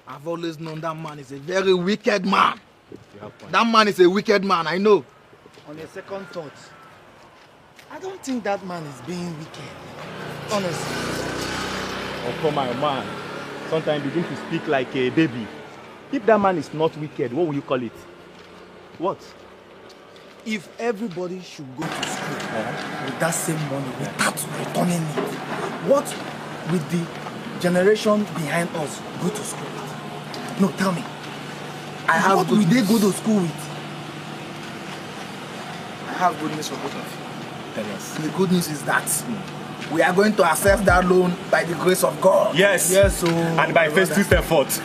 I've always known that man is a very wicked man. That man is a wicked man, I know. On a second thought, I don't think that man is being wicked. Honestly. Oh, come on, man. Sometimes begin to speak like a baby. If that man is not wicked, what will you call it? What? If everybody should go to school with that same money without returning it, what will the generation behind us go to school with? No, tell me. What will they go to school with? I have good news for both of you. Tell us. The good news is that we are going to access that loan by the grace of God. Yes. Yes, so. And by Festos' effort.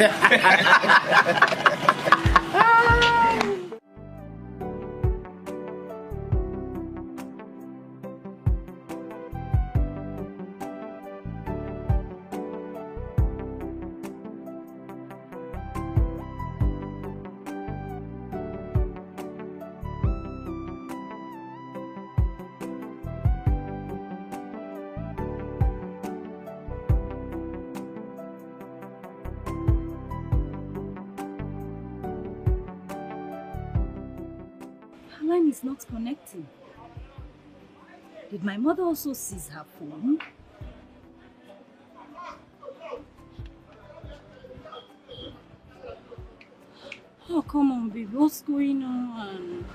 Line is not connecting. Did my mother also seize her phone? Oh, come on, baby. What's going on?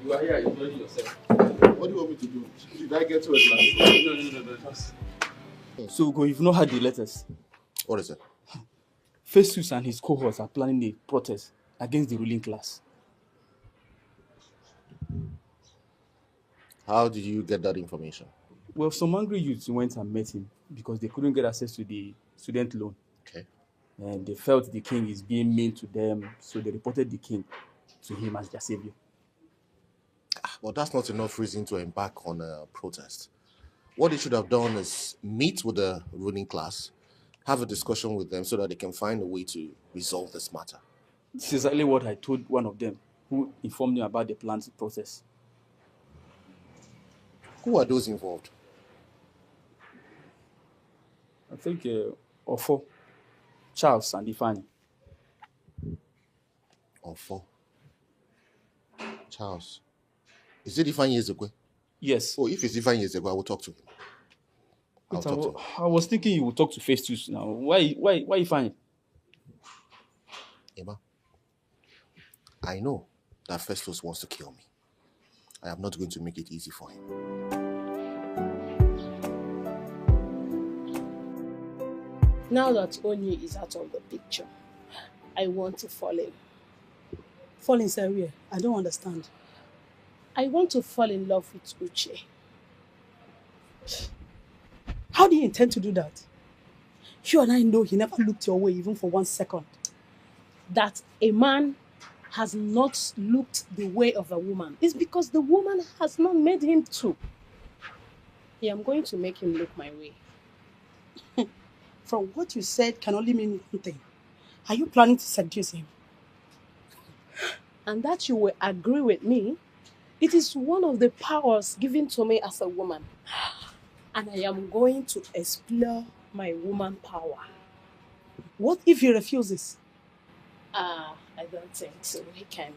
You are here enjoying yourself. What do you want me to do? Did I get to a class? No. So, Ugo, you've not had the letters. What is it? Festos and his cohorts are planning a protest against the ruling class. How did you get that information? Well, some angry youths went and met him because they couldn't get access to the student loan. Okay. And they felt the king is being mean to them, so they reported the king to him as their savior. But that's not enough reason to embark on a protest. What they should have done is meet with the ruling class, have a discussion with them so that they can find a way to resolve this matter. This is exactly what I told one of them, who informed me about the planned process. Who are those involved? I think Ofo, Charles, and Ifeanyi. Ofo. Charles. Is it Ifeanyi Ezekwe? Yes. Oh, if it's Ifeanyi Ezekwe, I will talk to him. I was thinking you would talk to Festos now. Why Ifeanyi? Emma, I know that Festos wants to kill me. I am not going to make it easy for him. Now that Oni is out of the picture, I want to fall in. Fall in Syria? I don't understand. I want to fall in love with Uche. How do you intend to do that? You and I know he never looked your way even for 1 second. That a man has not looked the way of a woman is because the woman has not made him to. I am going to make him look my way. From what you said can only mean one thing. Are you planning to seduce him? And that you will agree with me, it is one of the powers given to me as a woman. And I am going to explore my woman power. What if he refuses? I don't think so. He can't.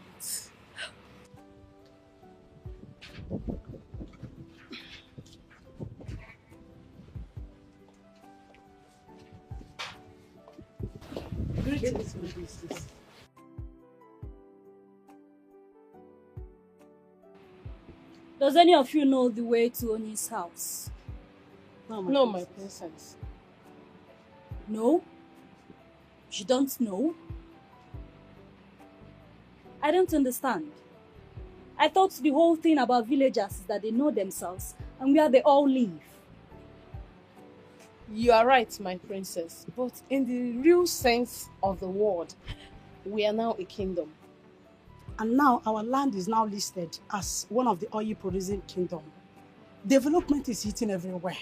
Greetings, my business. Does any of you know the way to Oni's house? No, my princess. No? You don't know? I don't understand. I thought the whole thing about villagers is that they know themselves and where they all live. You are right, my princess. But in the real sense of the word, we are now a kingdom. And now our land is now listed as one of the oil-producing kingdom. Development is hitting everywhere.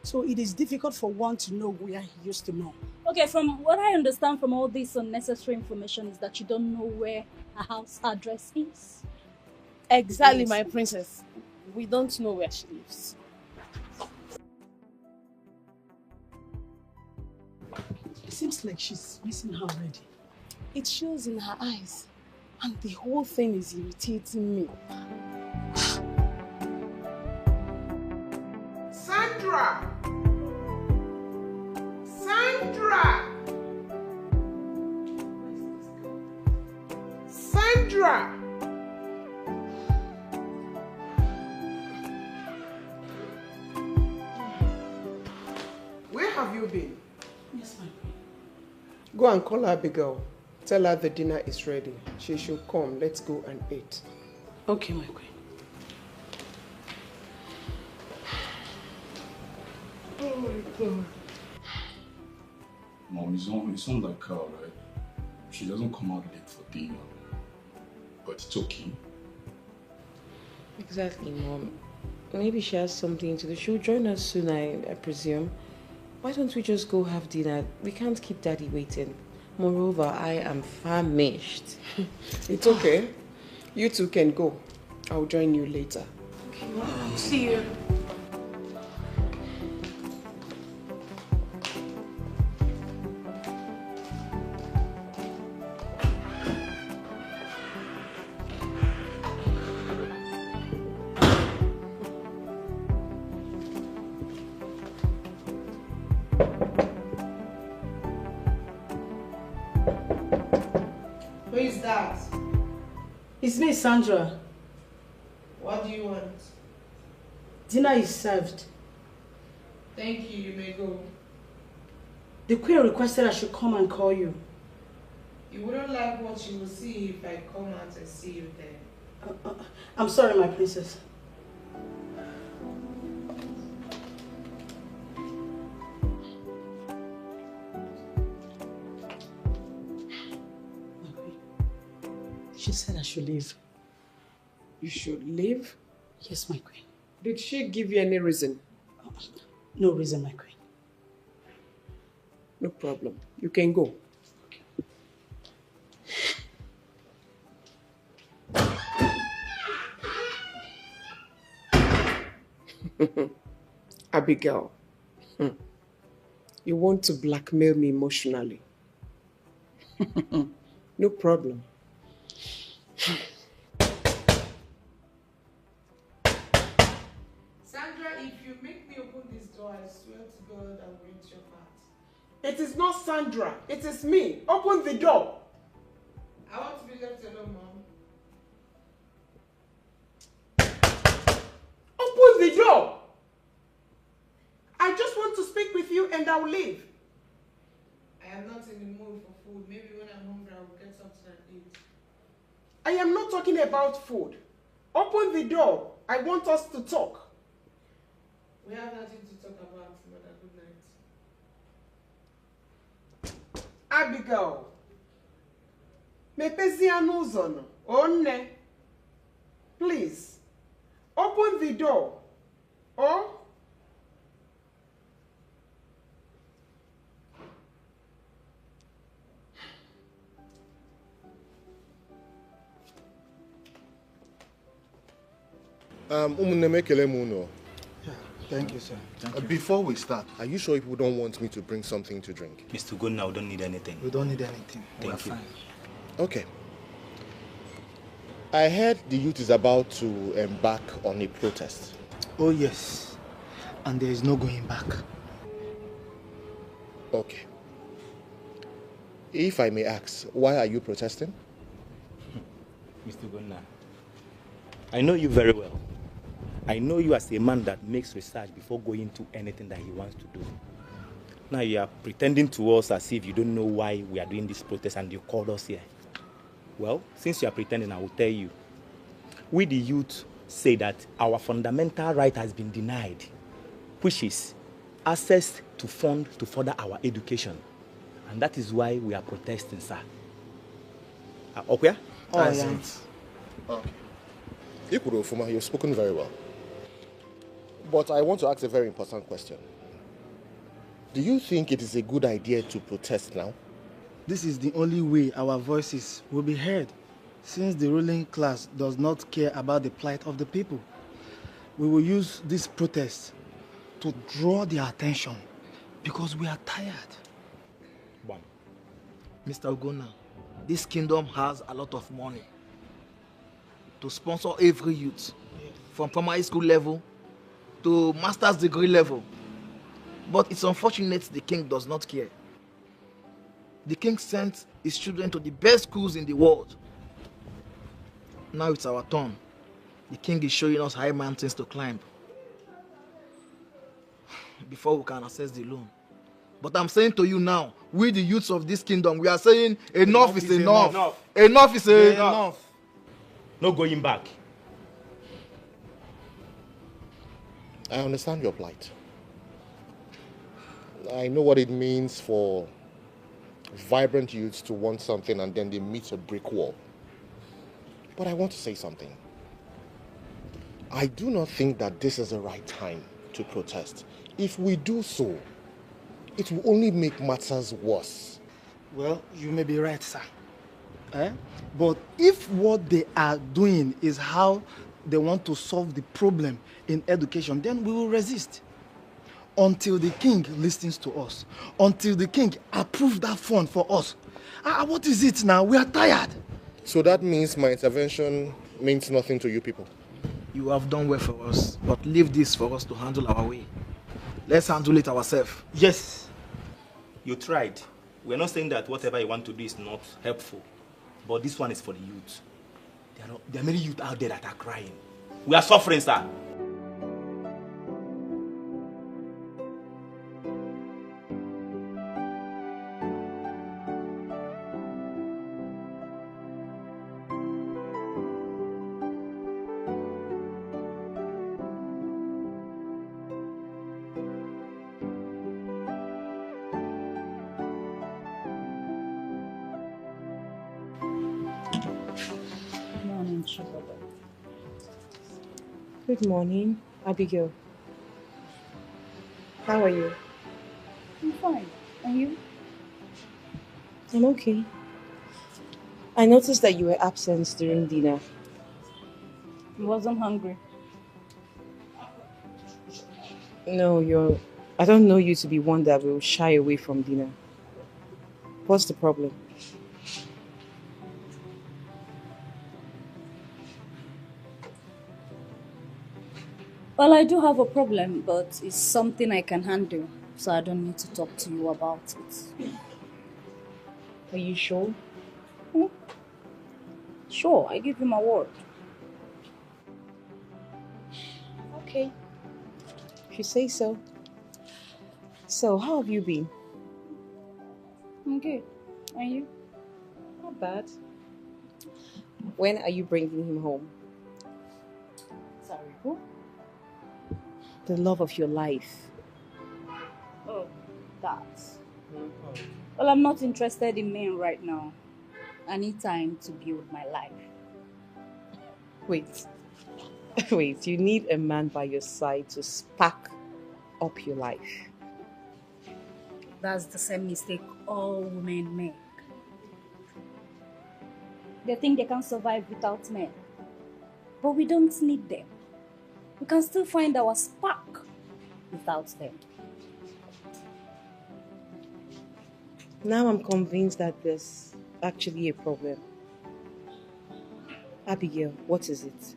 So it is difficult for one to know where he used to know. Okay, from what I understand from all this unnecessary information is that you don't know where her house address is. Exactly, my princess. We don't know where she lives. It seems like she's missing her already. It shows in her eyes. And the whole thing is irritating me. Sandra! Sandra! Sandra! Where have you been? Yes, my queen. Go and call Abigail. Tell her the dinner is ready. She should come. Let's go and eat. Okay, my queen. Oh my God. Mom, it's not like her, right? She doesn't come out late for dinner. But it's okay. Exactly, Mom. Maybe she has something to do. She'll join us soon, I presume. Why don't we just go have dinner? We can't keep Daddy waiting. Moreover, I am famished. It's okay. You two can go. I'll join you later. Okay, Mom. See you. Who is that? It's me, Sandra. What do you want? Dinner is served. Thank you. You may go. The queen requested I should come and call you. You wouldn't like what you will see if I come out and see you there. I'm sorry, my princess. She said I should leave. You should leave? Yes, my queen. Did she give you any reason? No reason, my queen. No problem. You can go. Abigail, you want to blackmail me emotionally? No problem. Sandra, if you make me open this door, I swear to God I will eat your heart. It is not Sandra. It is me. Open the door. I want to be left alone, Mom. Open the door. I just want to speak with you and I will leave. I am not in the mood for food. Maybe when I'm hungry, I will get something and eat. I am not talking about food. Open the door. I want us to talk. We have nothing to talk about, Mother. Good night. Abigail. Mepeziano uzono. Onne. Please. Open the door. Oh? Thank you, sir. Before we start, are you sure people don't want me to bring something to drink? Mr. Gunna, we don't need anything. We don't need anything. Thank you. Okay. I heard the youth is about to embark on a protest. Oh, yes. And there is no going back. Okay. If I may ask, why are you protesting? Mr. Gunna, I know you very well. I know you as a man that makes research before going to anything that he wants to do. Now you are pretending to us as if you don't know why we are doing this protest and you called us here. Well, since you are pretending, I will tell you. We the youth say that our fundamental right has been denied, which is access to fund to further our education. And that is why we are protesting, sir. Okay? Oh, yeah. Okay. Ikwuru, you've spoken very well. But I want to ask a very important question. Do you think it is a good idea to protest now? This is the only way our voices will be heard, since the ruling class does not care about the plight of the people. We will use this protest to draw their attention because we are tired. One. Mr. Ogona, this kingdom has a lot of money to sponsor every youth, from primary school level to master's degree level. But it's unfortunate the king does not care. The king sent his children to the best schools in the world. Now it's our turn. The king is showing us high mountains to climb before we can access the loan. But I'm saying to you now, we the youths of this kingdom, we are saying enough is enough. Enough is enough. No going back. I understand your plight. I know what it means for vibrant youths to want something and then they meet a brick wall. But I want to say something. I do not think that this is the right time to protest. If we do so, it will only make matters worse. Well, you may be right, sir. But if what they are doing is how they want to solve the problem in education, then we will resist. Until the king listens to us. Until the king approves that fund for us. What is it now? We are tired. So that means my intervention means nothing to you people? You have done well for us, but leave this for us to handle our way. Let's handle it ourselves. Yes. You tried. We're not saying that whatever you want to do is not helpful. But this one is for the youth. There are many youth out there that are crying. We are suffering, sir. Good morning, Abigail. How are you? I'm fine. And you? I'm okay. I noticed that you were absent during dinner. I wasn't hungry. No, I don't know you to be one that will shy away from dinner. What's the problem? Well, I do have a problem, but it's something I can handle, so I don't need to talk to you about it. Are you sure? Sure, I give you my word. Okay. If you say so. So, how have you been? I'm good. And you? Not bad. When are you bringing him home? Sorry, who? The love of your life. Oh, that. Well, I'm not interested in men right now. I need time to build my life. Wait. Wait, you need a man by your side to spark up your life. That's the same mistake all women make. They think they can survive without men. But we don't need them. We can still find our spark without them. Now I'm convinced that there's actually a problem. Abigail, what is it?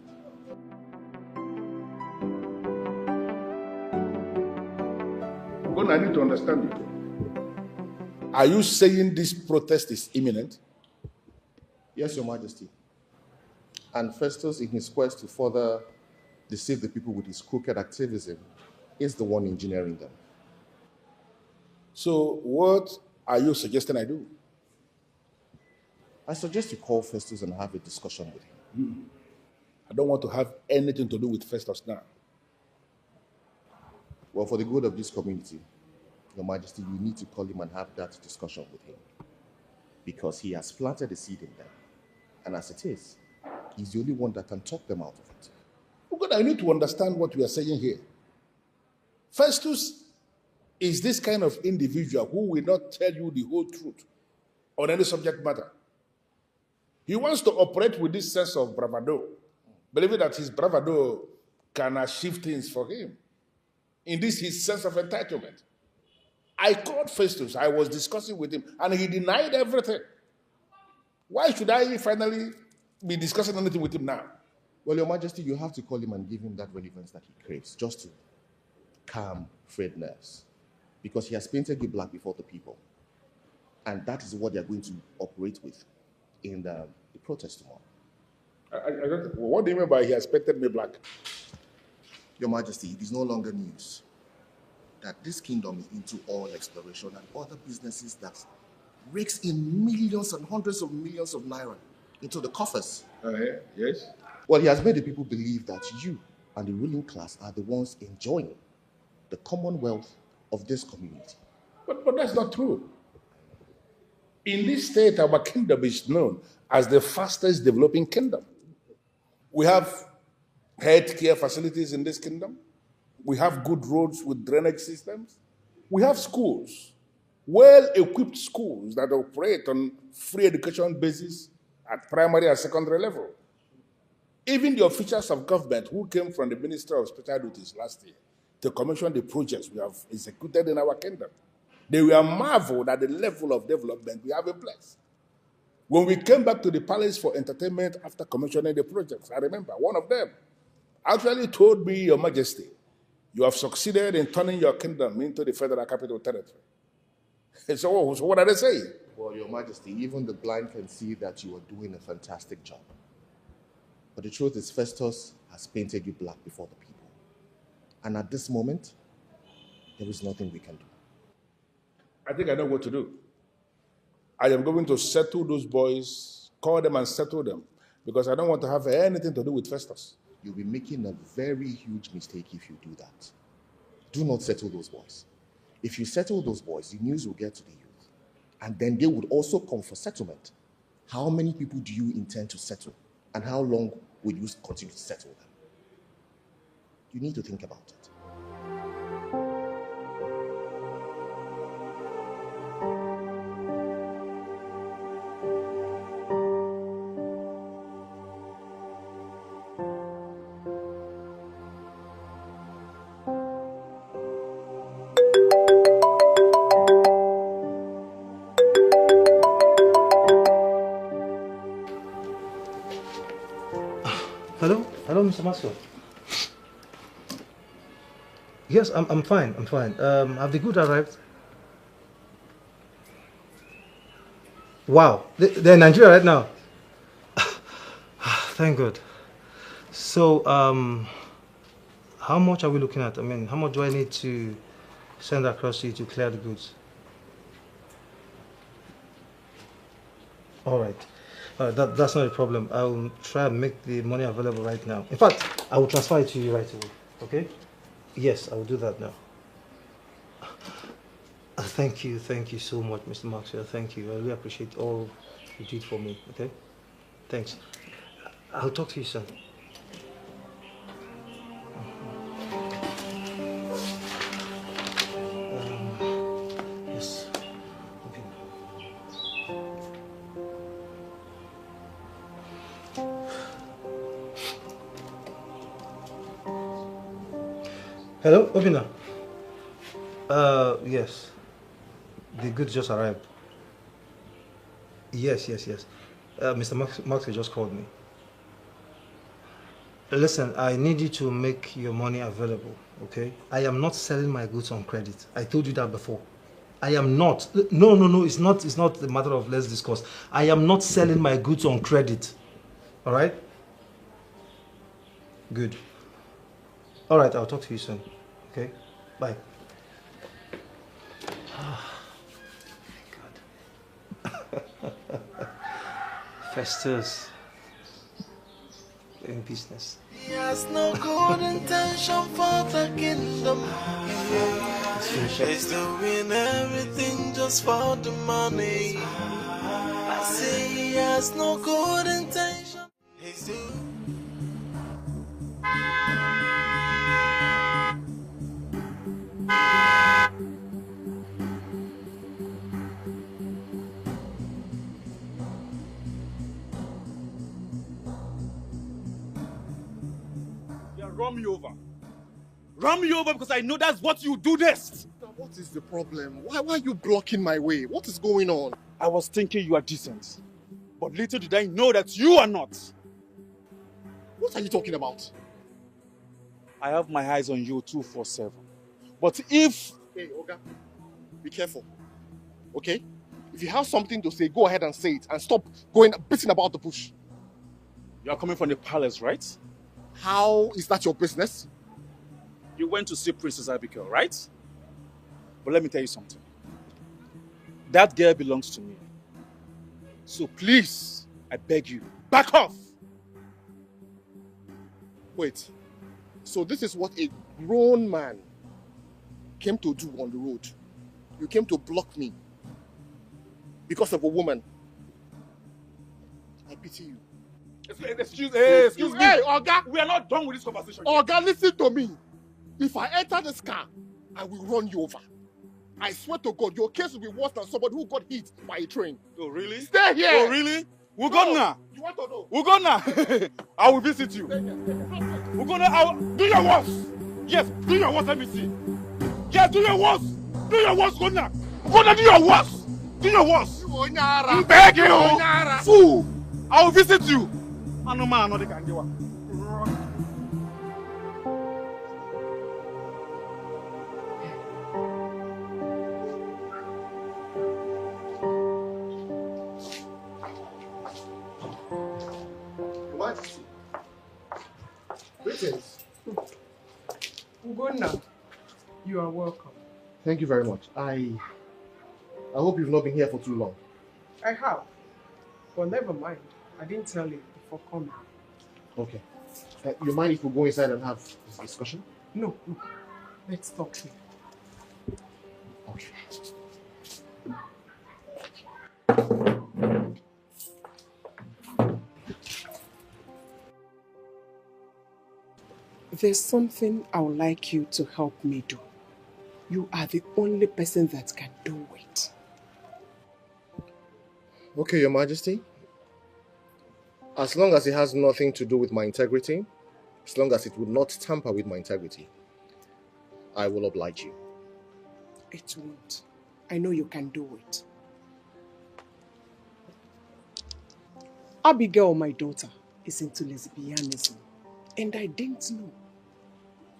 I need to understand it. Are you saying this protest is imminent? Yes, Your Majesty. And Festos, in his quest to further deceive the people with his crooked activism is the one engineering them. So what are you suggesting I do? I suggest you call Festos and have a discussion with him. I don't want to have anything to do with Festos now. Well, for the good of this community, Your Majesty, you need to call him and have that discussion with him. Because he has planted a seed in them. And as it is, he's the only one that can talk them out of it. Oh God, I need to understand what we are saying here. Festus is this kind of individual who will not tell you the whole truth on any subject matter. He wants to operate with this sense of bravado, believing that his bravado can achieve things for him. In this, his sense of entitlement. I called Festus, I was discussing with him, and he denied everything. Why should I finally be discussing anything with him now? Well, Your Majesty, you have to call him and give him that relevance that he craves, just to calm frayed nerves. Because he has painted you black before the people. And that is what they are going to operate with in the protest tomorrow. What do you mean by he has painted me black? Your Majesty, it is no longer news that this kingdom is into oil exploration and other businesses that rakes in millions and hundreds of millions of naira into the coffers. Yes? Well, he has made the people believe that you and the ruling class are the ones enjoying the commonwealth of this community. But that's not true. In this state, our kingdom is known as the fastest developing kingdom. We have healthcare facilities in this kingdom. We have good roads with drainage systems. We have schools, well-equipped schools that operate on free education basis at primary and secondary level. Even the officials of government who came from the Ministry of Special Duties last year to commission the projects we have executed in our kingdom, they were marveled at the level of development we have in place. When we came back to the palace for entertainment after commissioning the projects, I remember one of them actually told me, Your Majesty, you have succeeded in turning your kingdom into the Federal Capital Territory. So what are they saying? Well, Your Majesty, even the blind can see that you are doing a fantastic job. But the truth is, Festos has painted you black before the people. And at this moment, there is nothing we can do. I think I know what to do. I am going to settle those boys, call them and settle them, because I don't want to have anything to do with Festus. You'll be making a very huge mistake if you do that. Do not settle those boys. If you settle those boys, the news will get to the youth. And then they would also come for settlement. How many people do you intend to settle? And how long will you continue to settle them? You need to think about it. Hello, Mr. Maxwell. Yes, I'm fine. I'm fine. Have the goods arrived? Wow, they're in Nigeria right now. Thank God. So, how much are we looking at? I mean, how much do I need to send across to you to clear the goods? All right. That's not a problem. I will try and make the money available right now. In fact, I will transfer it to you right away. Okay? Yes, I will do that now. Thank you so much, Mr. Maxwell. Thank you. I really appreciate all you did for me. Okay? Thanks. I'll talk to you soon. Yes. Okay. Hello, Obina. Yes. The goods just arrived. Yes. Mr. Maxwell just called me. Listen, I need you to make your money available, okay? I am not selling my goods on credit. I told you that before. I am not. No, it's not a matter of let's discuss. I am not selling my goods on credit. All right? Good. All right, I'll talk to you soon. Okay? Bye. Festos. In business. He has no good intention for the kingdom. He's doing everything just for the money. I say he has no good intention. He's doing. Run me over. Run me over because I know that's what you do next. What is the problem? Why are you blocking my way? What is going on? I was thinking you are decent. But little did I know that you are not. What are you talking about? I have my eyes on you 247. But if... Hey, Oga, be careful. Okay? If you have something to say, go ahead and say it. And stop going beating about the bush. You are coming from the palace, right? How is that your business? You went to see Princess Abigail, right? But let me tell you something. That girl belongs to me. So please, I beg you, back off! Wait. So this is what a grown man came to do on the road. You came to block me because of a woman. I pity you. Excuse me. Hey, Oga! We are not done with this conversation. Oga, listen to me. If I enter this car, I will run you over. I swear to God, your case will be worse than somebody who got hit by a train. Oh, really? Stay here! Oh, really? We're going now. You want to know? We're going now. I will visit you. We're going to... Do your worst! Yes, do your worst, let me see. Yes, do your worst! Do your worst, go now. Go now, do your worst! Do your worst! I'm begging you! Fool! I will visit you! I know man, I know they can do it. Greetings. Ugonna, you are welcome. Thank you very much. I hope you've not been here for too long. I have. But never mind. I didn't tell you before coming. Okay. You mind if we go inside and have this discussion? No. Let's talk here. Okay. There's something I would like you to help me do. You are the only person that can do it. Okay, Your Majesty. As long as it has nothing to do with my integrity, as long as it would not tamper with my integrity, I will oblige you. It won't. I know you can do it. Abigail, my daughter, is into lesbianism. And I didn't know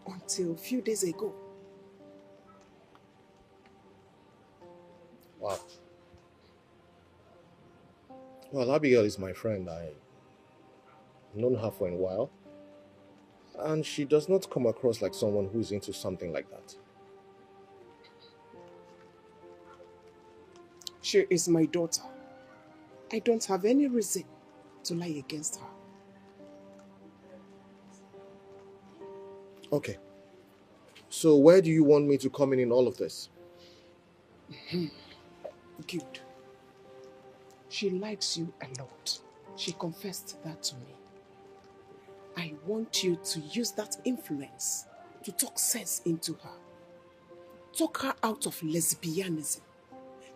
until a few days ago. Wow. Well, Abigail is my friend. I've known her for a while. And she does not come across like someone who is into something like that. She is my daughter. I don't have any reason to lie against her. Okay. So where do you want me to come in all of this? Good. She likes you a lot. She confessed that to me. I want you to use that influence to talk sense into her. Talk her out of lesbianism.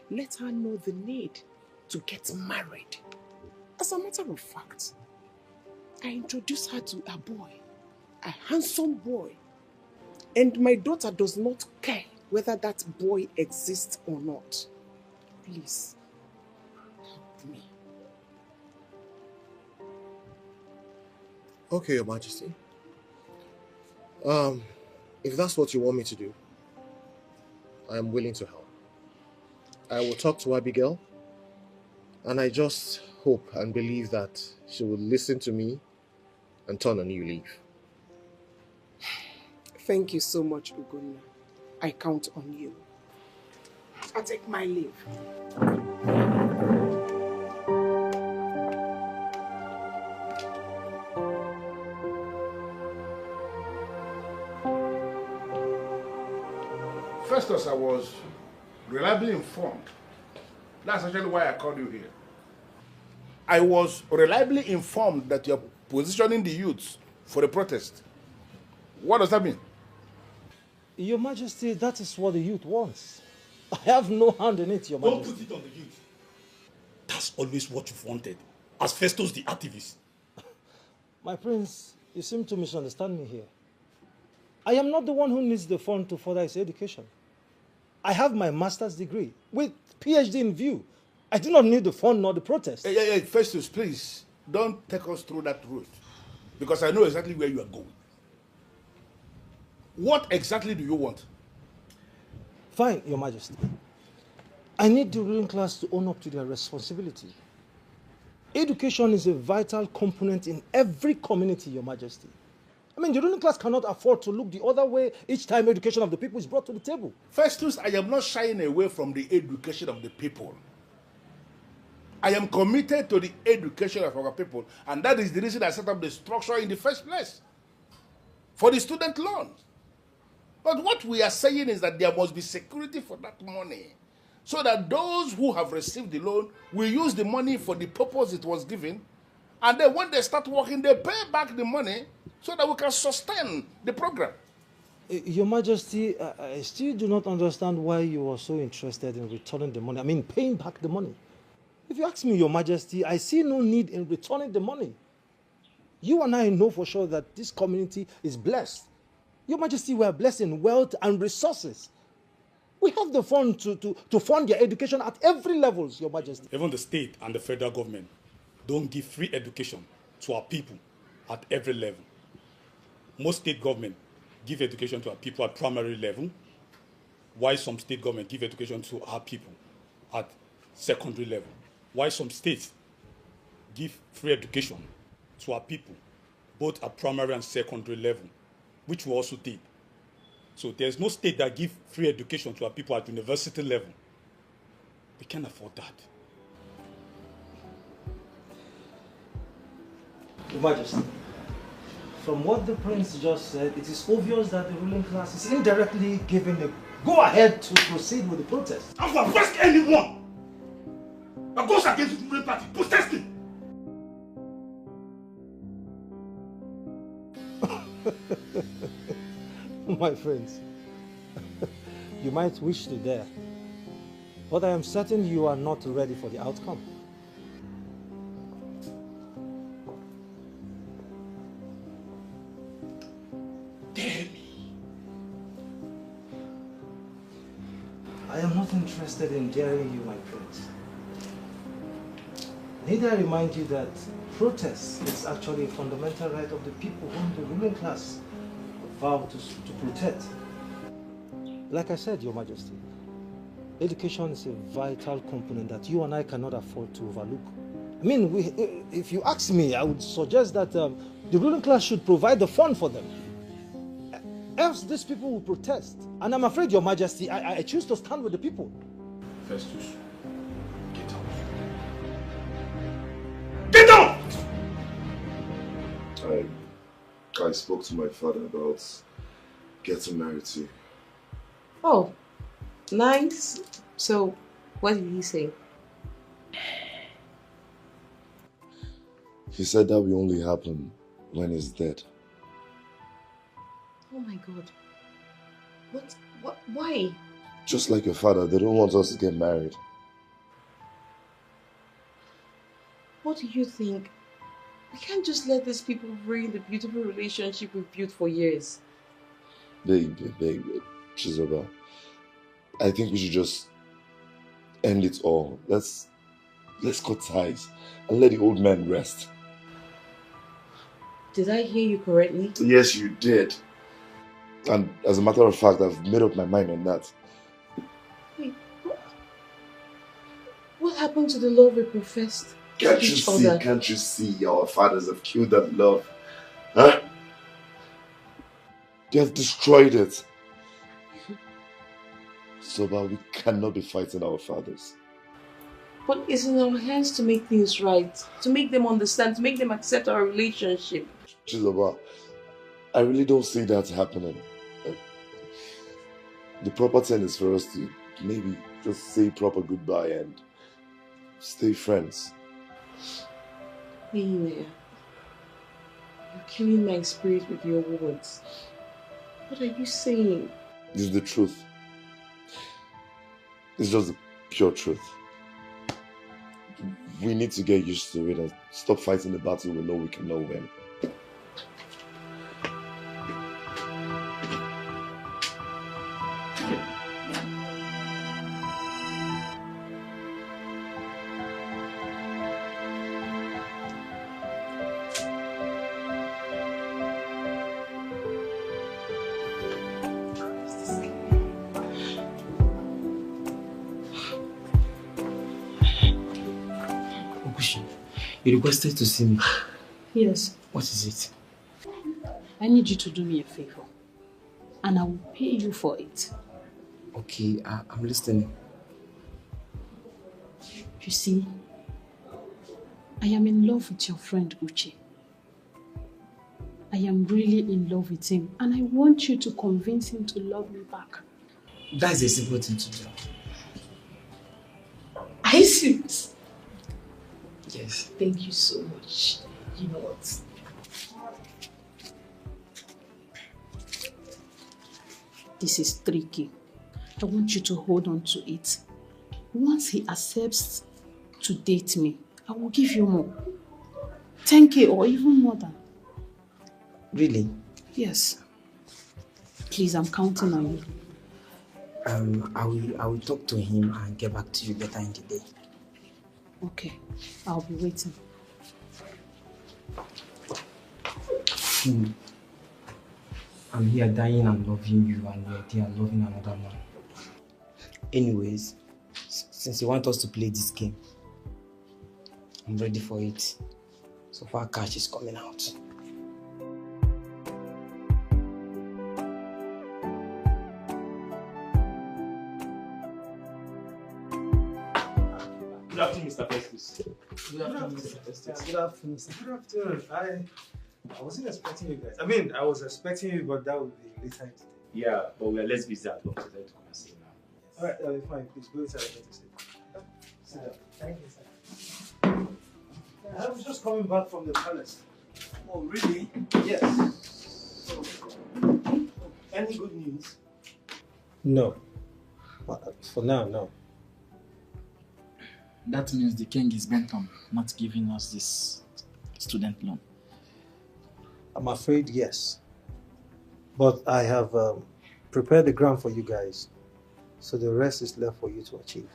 Let her know the need to get married. As a matter of fact, I introduced her to a boy, a handsome boy. And my daughter does not care whether that boy exists or not. Please, help me. Okay, Your Majesty. If that's what you want me to do, I am willing to help. I will talk to Abigail, and I just hope and believe that she will listen to me and turn a new leaf. Thank you so much, Ugonna. I count on you. I take my leave. Festos, I was reliably informed. That's actually why I called you here. I was reliably informed that you're positioning the youths for the protest. What does that mean? Your Majesty, that is what the youth wants. I have no hand in it, Your Majesty. Don't put it on the youth. That's always what you've wanted, as Festos the activist. My prince, you seem to misunderstand me here. I am not the one who needs the fund to further his education. I have my master's degree with PhD in view. I do not need the fund nor the protest. Hey, Festus, please, don't take us through that route, because I know exactly where you are going. What exactly do you want? Fine, Your Majesty. I need the ruling class to own up to their responsibility. Education is a vital component in every community, Your Majesty. I mean, the ruling class cannot afford to look the other way each time education of the people is brought to the table. Festus, I am not shying away from the education of the people. I am committed to the education of our people, and that is the reason I set up the structure in the first place, for the student loan. But what we are saying is that there must be security for that money, so that those who have received the loan will use the money for the purpose it was given, and then when they start working, they pay back the money so that we can sustain the program. Your Majesty, I still do not understand why you are so interested in returning the money. I mean, paying back the money. If you ask me, Your Majesty, I see no need in returning the money. You and I know for sure that this community is blessed. Your Majesty, we are blessed in wealth and resources. We have the fund to fund their education at every level, Your Majesty. Even the state and the federal government don't give free education to our people at every level. Most state government give education to our people at primary level, while some state government give education to our people at secondary level. While some states give free education to our people, both at primary and secondary level, which we also did. So there's no state that give free education to our people at university level. We can't afford that. Your Majesty, from what the prince just said, it is obvious that the ruling class is indirectly giving a go-ahead to proceed with the protest. I'm going to arrest anyone that goes against the ruling party protesting. My friends, you might wish to dare, but I am certain you are not ready for the outcome. Dare me. I am not interested in daring you, my prince. Need I remind you that protest is actually a fundamental right of the people whom the ruling class vow to protect. Like I said, Your Majesty, education is a vital component that you and I cannot afford to overlook. I mean, if you ask me, I would suggest that the ruling class should provide the fund for them. Else these people will protest. And I'm afraid, Your Majesty, I choose to stand with the people. Festus, get out. Get out! I spoke to my father about getting married to you. Oh, nice. So, what did he say? He said that will only happen when he's dead. Oh my God. What, why? Just like your father, they don't want us to get married. What do you think? We can't just let these people ruin the beautiful relationship we've built for years. Baby, Chizoba, I think we should just end it all. Let's cut ties and let the old man rest. Did I hear you correctly? Yes, you did. And as a matter of fact, I've made up my mind on that. Wait, what happened to the love we professed? Can't you see our fathers have killed that love? Huh? They have destroyed it. Soba, we cannot be fighting our fathers. But it's in our hands to make things right, to make them understand, to make them accept our relationship. Chizoba, I really don't see that happening. The proper thing is for us to maybe just say proper goodbye and stay friends. You're killing my spirit with your words. What are you saying? It's the truth. It's just the pure truth. We need to get used to it and stop fighting the battle we know we cannot win. You requested to see me. Yes. What is it? I need you to do me a favor. And I will pay you for it. Okay, I'm listening. You see, I am in love with your friend Uche. I am really in love with him. And I want you to convince him to love me back. That's a simple thing to do. Are you serious? Yes. Thank you so much. You know what? This is tricky. I want you to hold on to it. Once he accepts to date me, I will give you more. 10K or even more than. Really? Yes. Please, I'm counting on you. I will talk to him and get back to you later in the day. Okay, I'll be waiting. I'm here dying and loving you, and you're there loving another man. Anyways, since you want us to play this game, I'm ready for it. So far, cash is coming out. Good afternoon, Mr. Festos. Good afternoon, Mr. Festos. Good afternoon, sir. Good afternoon. I wasn't expecting you guys. I mean, I was expecting you, but that would be later in the day. Yeah, but we are less busy at work, so to come and see you now. Alright, fine. Please go inside and get a seat. Sit down. Thank you, sir. I was just coming back from the palace. Oh, really? Yes. So, any good news? No. For now, no. That means the king is bent on not giving us this student loan. I'm afraid yes. But I have prepared the ground for you guys. So the rest is left for you to achieve.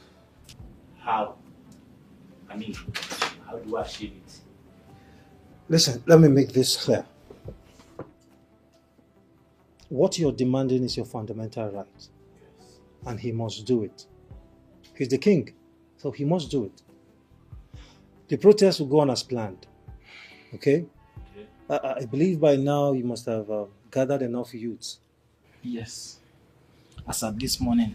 How? I mean, how do I achieve it? Listen, let me make this clear. What you're demanding is your fundamental right. And he must do it. He's the king, so he must do it. The protest will go on as planned. Okay? I believe by now you must have gathered enough youths. Yes. As of this morning,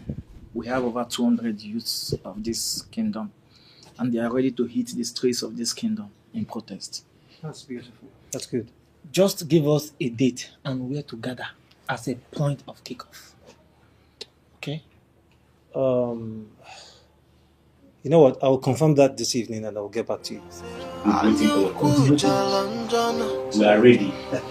we have over 200 youths of this kingdom, and they are ready to hit the streets of this kingdom in protest. That's beautiful. That's good. Just give us a date and where to gather as a point of kickoff. Okay? You know what? I will confirm that this evening and I will get back to you. We are ready. Right?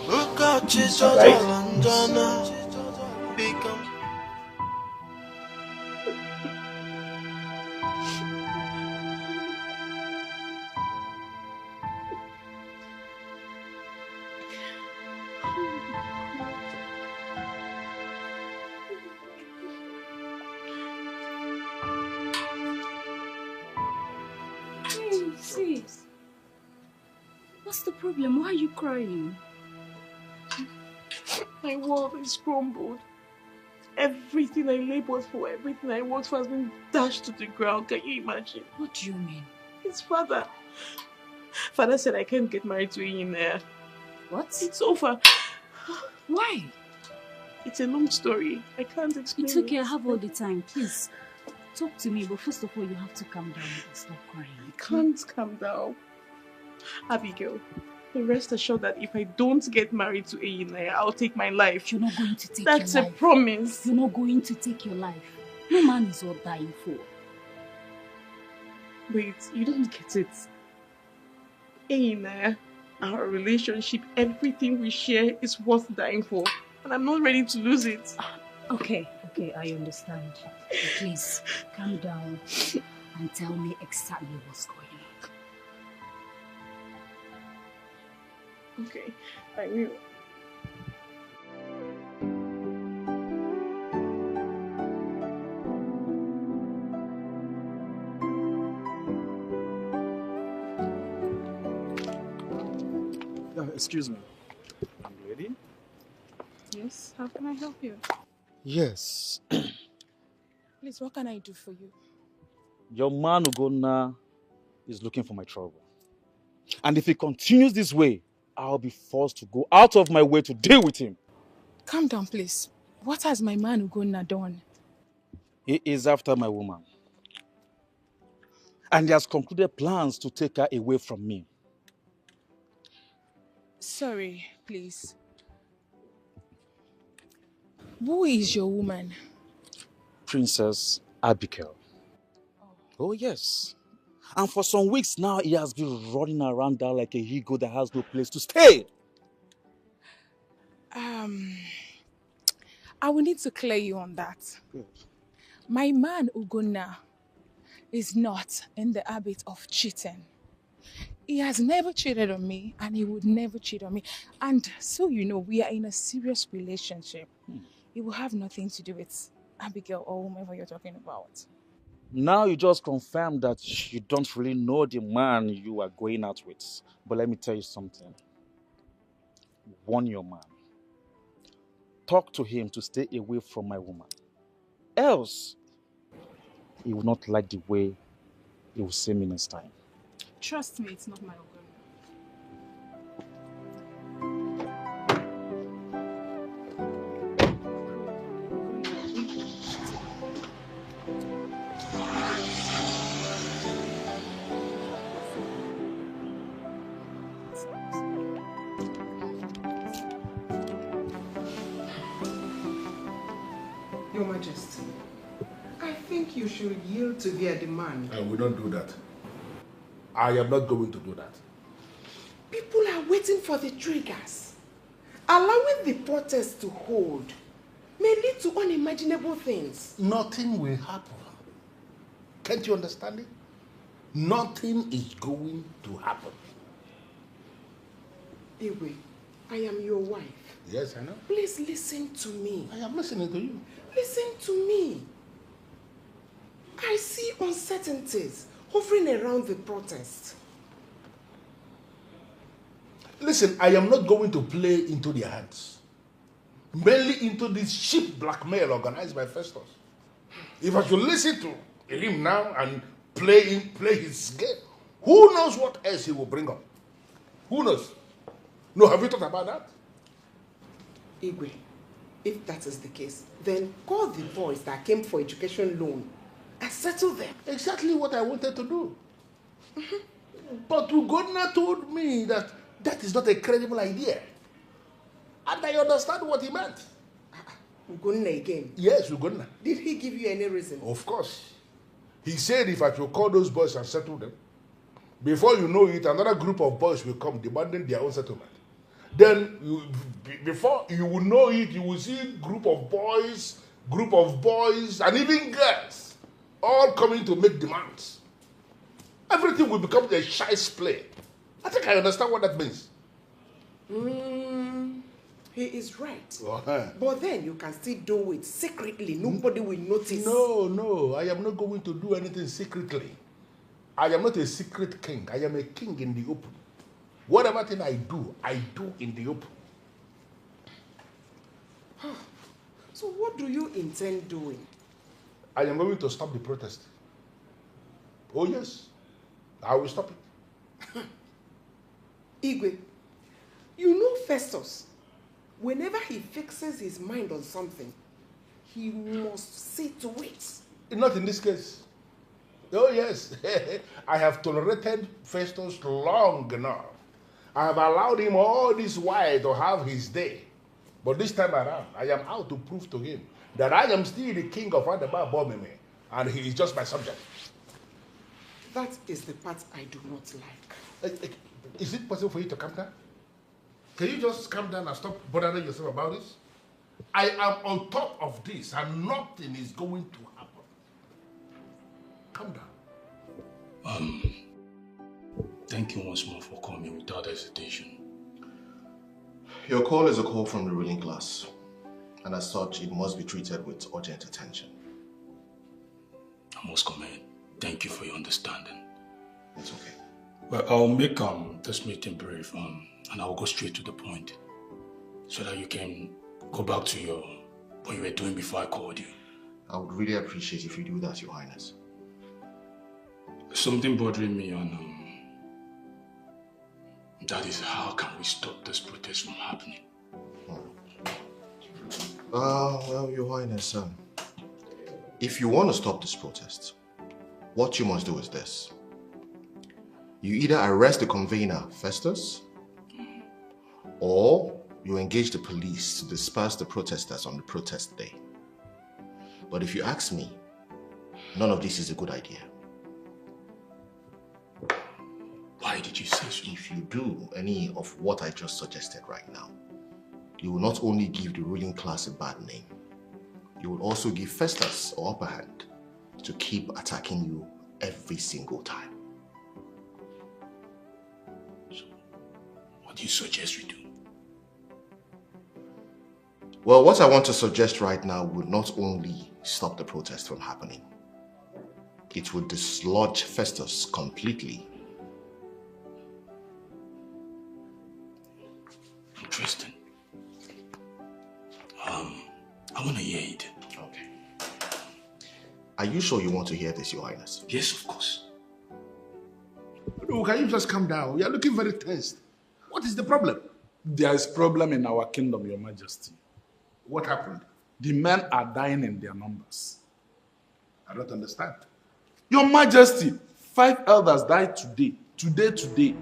Sis, what's the problem? Why are you crying? My world is crumbled. Everything I labored for, everything I worked for has been dashed to the ground. Can you imagine? What do you mean? His father. Father said I can't get married to him there. What? It's over. Why? It's a long story. I can't explain. It's okay, I have all the time. Please, talk to me. But first of all, you have to calm down and stop crying. I can't calm down. Abigail, rest assured that if I don't get married to Ini, I'll take my life. You're not going to take That's your a life. promise. You're not going to take your life. No man is worth dying for. Wait, you don't get it. Ini, our relationship, everything we share is worth dying for. And I'm not ready to lose it. Okay, I understand. But please, calm down and tell me exactly what's going on. Okay, I will. Excuse me. I'm ready. Yes, how can I help you? Yes. Please, what can I do for you? Your man Ugonna is looking for my trouble. And if he continues this way, I'll be forced to go out of my way to deal with him. Calm down, please. What has my man Ugonna done? He is after my woman. And he has concluded plans to take her away from me. Sorry, please. Who is your woman? Princess Abigail. Oh, yes. And for some weeks now, he has been running around there like a ego that has no place to stay. I will need to clear you on that. Good. My man Ugonna is not in the habit of cheating. He has never cheated on me and he would never cheat on me. And so you know, we are in a serious relationship. It will have nothing to do with Abigail or whomever you're talking about. Now you just confirmed that you don't really know the man you are going out with. But let me tell you something. Warn your man. Talk to him to stay away from my woman. Else, he will not like the way he will see me next time. Trust me, it's not my Ugonna. Your Majesty, I think you should yield to their demand. I will not do that. I am not going to do that. People are waiting for the triggers. Allowing the protest to hold may lead to unimaginable things. Nothing will happen. Can't you understand it? Nothing is going to happen. Iwe, I am your wife. Yes, I know. Please listen to me. I am listening to you. Listen to me. I see uncertainties hovering around the protest. Listen, I am not going to play into their hands. Mainly into this cheap blackmail organized by Festos. If I should listen to him now and play his game, who knows what else he will bring up? Who knows? No, have you thought about that? Igwe, if that is the case, then call the boys that came for education loan and settle them. Exactly what I wanted to do. But Ugonna told me that that is not a credible idea. And I understand what he meant. Ugonna again? Yes, Ugonna. Did he give you any reason? Of course. He said if I should call those boys and settle them, before you know it, another group of boys will come demanding their own settlement. Then, before you will know it, you will see group of boys, and even girls, all coming to make demands. Everything will become a shice play. I think I understand what that means. He is right. Uh-huh. But then you can still do it secretly. Nobody will notice. No, I am not going to do anything secretly. I am not a secret king. I am a king in the open. Whatever thing I do in the open. So what do you intend doing? I am going to stop the protest. Oh yes, I will stop it. Igwe, you know Festos. Whenever he fixes his mind on something, he must see to it. Not in this case. Oh yes, I have tolerated Festos long enough. I have allowed him all this while to have his day. But this time around, I am out to prove to him that I am still the king of Adaba Bomeme, and he is just my subject. That is the part I do not like. Is it possible for you to calm down? Can you just calm down and stop bothering yourself about this? I am on top of this, and nothing is going to happen. Calm down. Thank you once more for coming without hesitation. Your call is a call from the ruling class, and as such, it must be treated with urgent attention. I must comment. Thank you for your understanding. It's okay. Well, I'll make this meeting brief, and I'll go straight to the point, so that you can go back to what you were doing before I called you. I would really appreciate if you do that, Your Highness. Something bothering me, and that is how can we stop this protest from happening? Well, Your Highness, if you want to stop this protest, what you must do is this. You either arrest the convener, Festos, or you engage the police to disperse the protesters on the protest day. But if you ask me, none of this is a good idea. Why did you say so? If you do any of what I just suggested right now, you will not only give the ruling class a bad name, you will also give Festus an upper hand to keep attacking you every single time. So, what do you suggest we do? Well, what I want to suggest right now would not only stop the protest from happening, it would dislodge Festus completely. Interesting. I want to hear it. Okay. Are you sure you want to hear this, Your Highness? Yes, of course. No, can you just calm down? You are looking very tense. What is the problem? There is problem in our kingdom, Your Majesty. What happened? The men are dying in their numbers. I don't understand. Your Majesty, 5 elders died today. Today.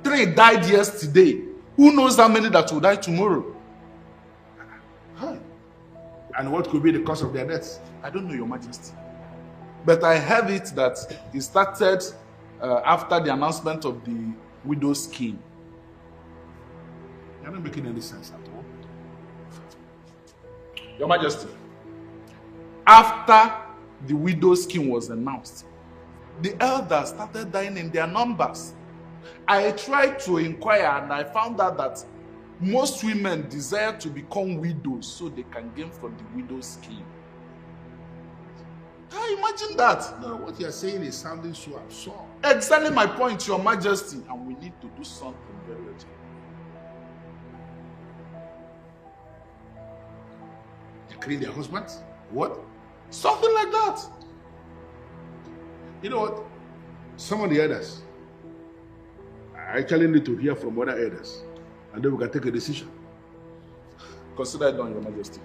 3 died yesterday. Who knows how many that will die tomorrow? Huh. And what could be the cause of their deaths? I don't know, Your Majesty. But I heard it that it started after the announcement of the widow scheme. You're not making any sense at all. Your Majesty, after the widow scheme was announced, the elders started dying in their numbers. I tried to inquire and I found out that most women desire to become widows so they can gain from the widow scheme. Can you imagine that? No, what you're saying is sounding so absurd. Exactly my point, Your Majesty, and we need to do something very urgent. They're killing their husbands? What? Something like that. You know what? Some of the elders, I actually need to hear from other elders, and then we can take a decision. Consider it done, Your Majesty.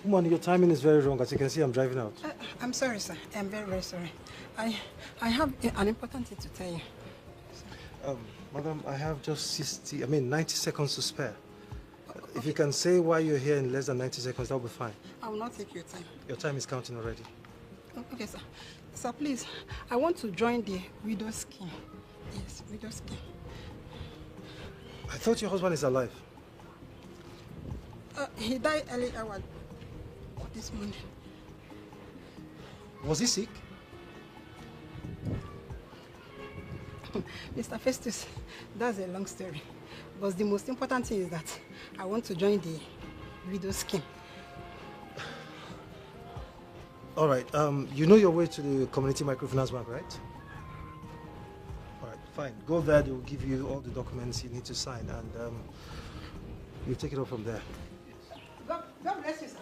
Woman, your timing is very wrong. As you can see, I'm driving out. I'm sorry, sir. I'm very, very sorry. I have an important thing to tell you. Madam, I have just 90 seconds to spare. If you can say why you're here in less than 90 seconds, that'll be fine. I will not take your time. Your time is counting already. Okay, sir. Sir, please, I want to join the widow scheme. Yes, widow scheme. I thought your husband is alive. He died early hour this morning. Was he sick? Mr. Festus, that's a long story. But the most important thing is that I want to join the widow scheme. All right. You know your way to the Community Microfinance Bank, right? All right, fine. Go there. They'll give you all the documents you need to sign, and you take it up from there. God bless you, sir.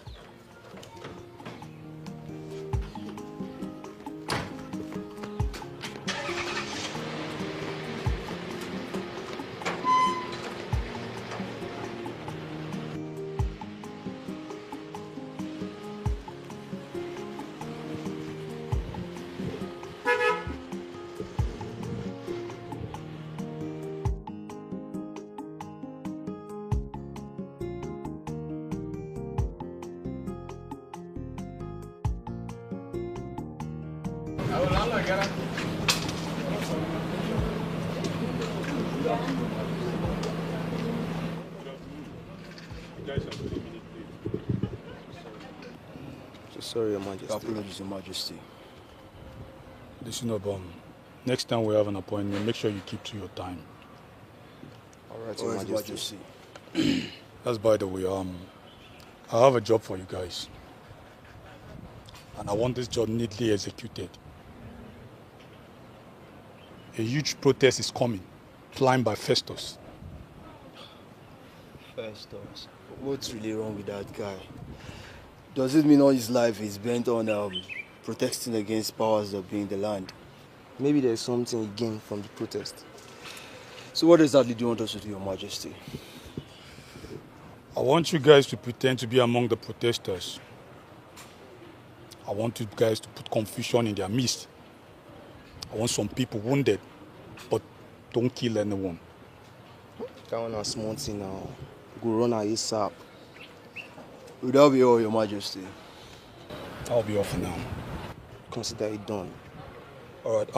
Sorry, Your Majesty. Apologies, Your Majesty. Listen up, next time we have an appointment, make sure you keep to your time. All right, Your Majesty. That's by the way, I have a job for you guys. And I want this job neatly executed. A huge protest is coming, planned by Festos. Festos? What's really wrong with that guy? Does it mean all his life is bent on protesting against powers that be in the land? Maybe there's something he gained from the protest. So what exactly do you want us to do, Your Majesty? I want you guys to pretend to be among the protesters. I want you guys to put confusion in their midst. I want some people wounded, but don't kill anyone. That one is small thing now. Go run ASAP. Will that be all, Your Majesty? I'll be off now. Consider it done. All right.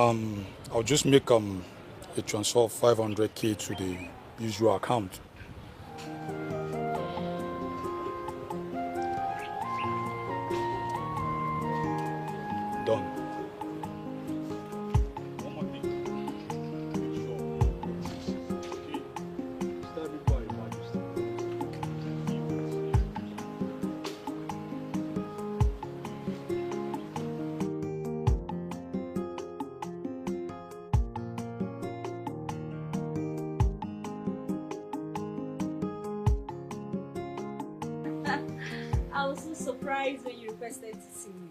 I'll just make a transfer of 500K to the usual account. Done. I was so surprised when you requested to see me.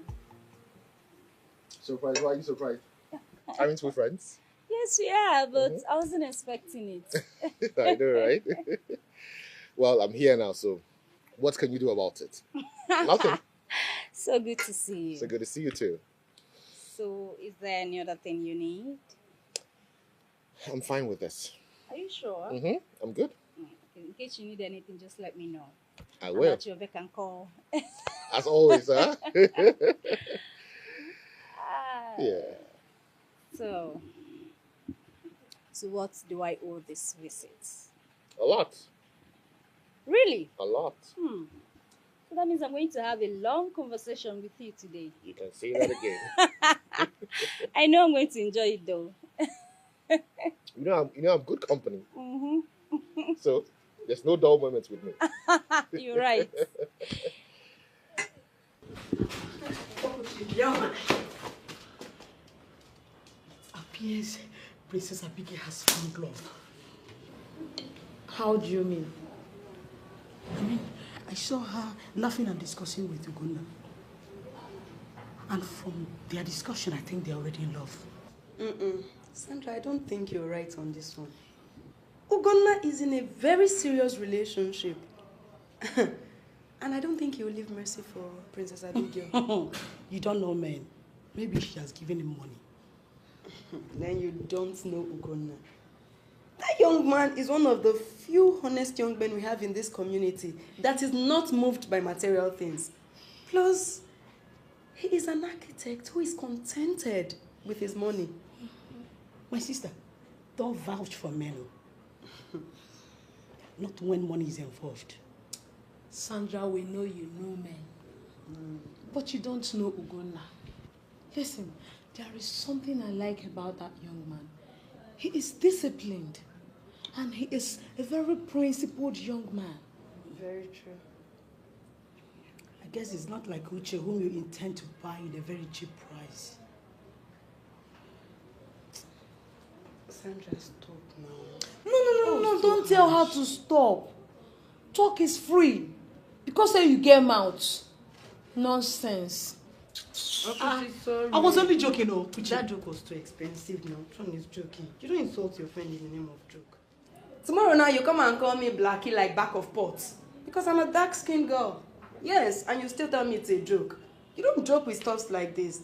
Surprised? Why are you surprised? Aren't we friends? Yes, we are, but I wasn't expecting it. I know, right? Well, I'm here now, so what can you do about it? Nothing. So good to see you. So good to see you too. So, is there any other thing you need? I'm fine with this. Are you sure? I'm good. Okay, in case you need anything, just let me know. I will. That you can call. As always, huh? Yeah. So what do I owe this visit? A lot. Really? A lot. So that means I'm going to have a long conversation with you today. You can say that again. I know I'm going to enjoy it though. You know I'm good company. So there's no dull moments with me. You're right. Appears Princess Abigail has found love. How do you mean? I mean, I saw her laughing and discussing with Ugonna. And from their discussion, I think they're already in love. Sandra, I don't think you're right on this one. Ugonna is in a very serious relationship. And I don't think he will leave mercy for Princess Abigail. You don't know men. Maybe she has given him money. Then you don't know Ugonna. That young man is one of the few honest young men we have in this community that is not moved by material things. Plus, he is an architect who is contented with his money. My sister, don't vouch for men. Not when money is involved. Sandra, we know you know men. But you don't know Ugonna. Listen, there is something I like about that young man. He is disciplined. And he is a very principled young man. Very true. I guess it's not like Uche, whom you intend to buy in a very cheap price. Sandra, stop now. No, don't tell her to stop. Talk is free. Because say you get mouth. Nonsense. Sorry. I was only joking, oh. That joke was too expensive now. Tron is joking. You don't insult your friend in the name of joke. Tomorrow now you come and call me Blackie like back of pots. Because I'm a dark-skinned girl. Yes, and you still tell me it's a joke. You don't joke with stuff like this.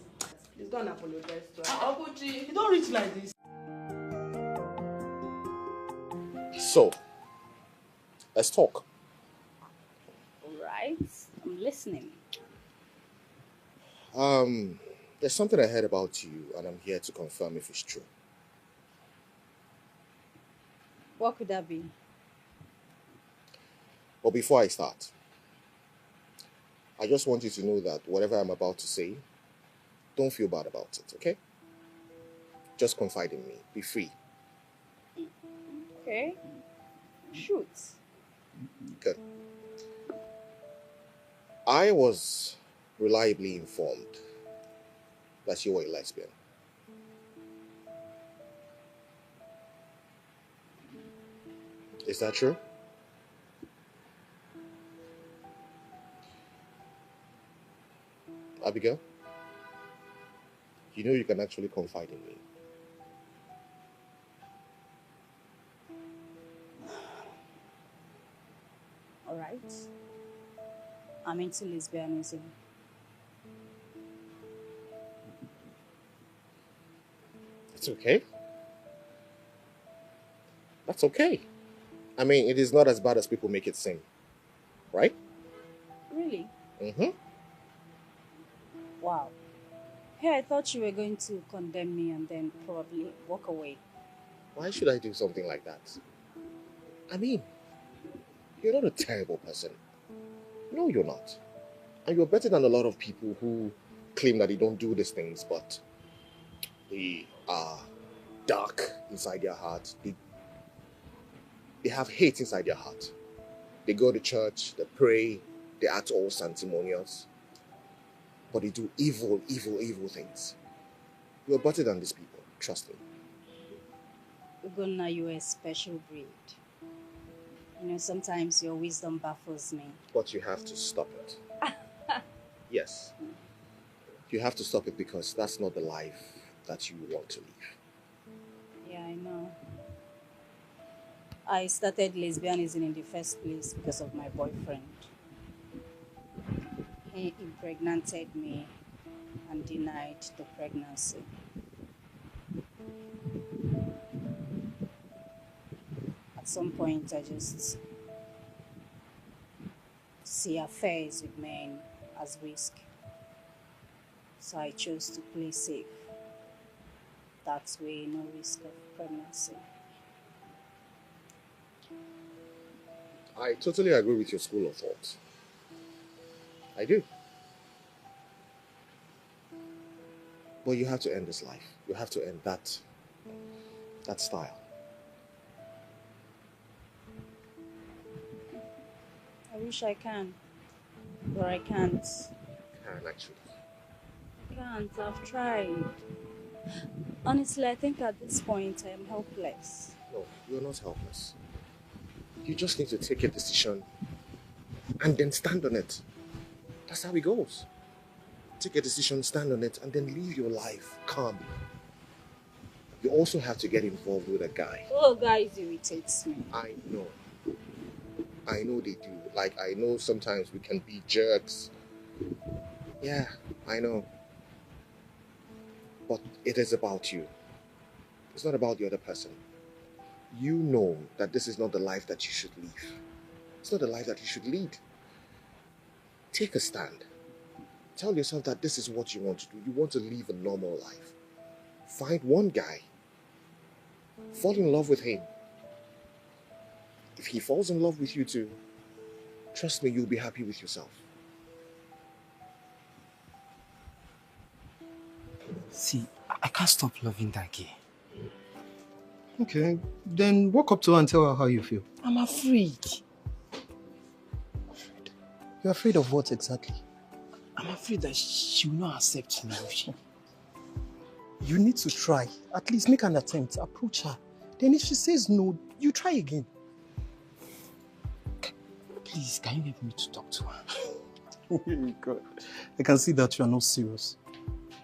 Please don't apologize to her. You don't reach like this. So, let's talk. Alright, I'm listening. There's something I heard about you, and I'm here to confirm if it's true. What could that be? But before I start, I just want you to know that whatever I'm about to say, don't feel bad about it, okay? Just confide in me. Be free. Okay. Shoot. Good. I was reliably informed that you were a lesbian. Is that true? Abigail, you know you can actually confide in me. Alright. I'm into lesbianism. It's okay. That's okay. I mean, it is not as bad as people make it seem. Right? Really? Mm-hmm. Wow. Hey, I thought you were going to condemn me and then probably walk away. Why should I do something like that? I mean, you're not a terrible person. No, you're not. And you're better than a lot of people who claim that they don't do these things, but they are dark inside their heart. They have hate inside their heart. They go to church, they pray, they act all sanctimonious, but they do evil things. You're better than these people, trust me. Ugonna, you're a special breed. You know, sometimes your wisdom baffles me. But you have to stop it. Yes. You have to stop it because that's not the life that you want to live. Yeah, I know. I started lesbianism in the first place because of my boyfriend. He impregnated me and denied the pregnancy. At some point, I just see affairs with men as risk. So I chose to play safe. That's way no risk of pregnancy. I totally agree with your school of thought. I do. But you have to end this life. You have to end that style. I wish I can, but I can't. Can actually. I can't. I've tried. Honestly, I think at this point I am helpless. No, you're not helpless. You just need to take a decision and then stand on it. That's how it goes. Take a decision, stand on it, and then live your life calm. You also have to get involved with a guy. Oh, guys irritates me. I know. I know they do. Like, I know sometimes we can be jerks. Yeah, I know. But it is about you. It's not about the other person. You know that this is not the life that you should live. It's not the life that you should lead. Take a stand. Tell yourself that this is what you want to do. You want to live a normal life. Find one guy. Fall in love with him. If he falls in love with you too, trust me, you'll be happy with yourself. See, I can't stop loving that girl. Okay, then walk up to her and tell her how you feel. I'm afraid. You're afraid of what exactly? I'm afraid that she will not accept me. You need to try. At least make an attempt. Approach her. Then if she says no, you try again. Please, can you help me to talk to her? God, I can see that you are not serious.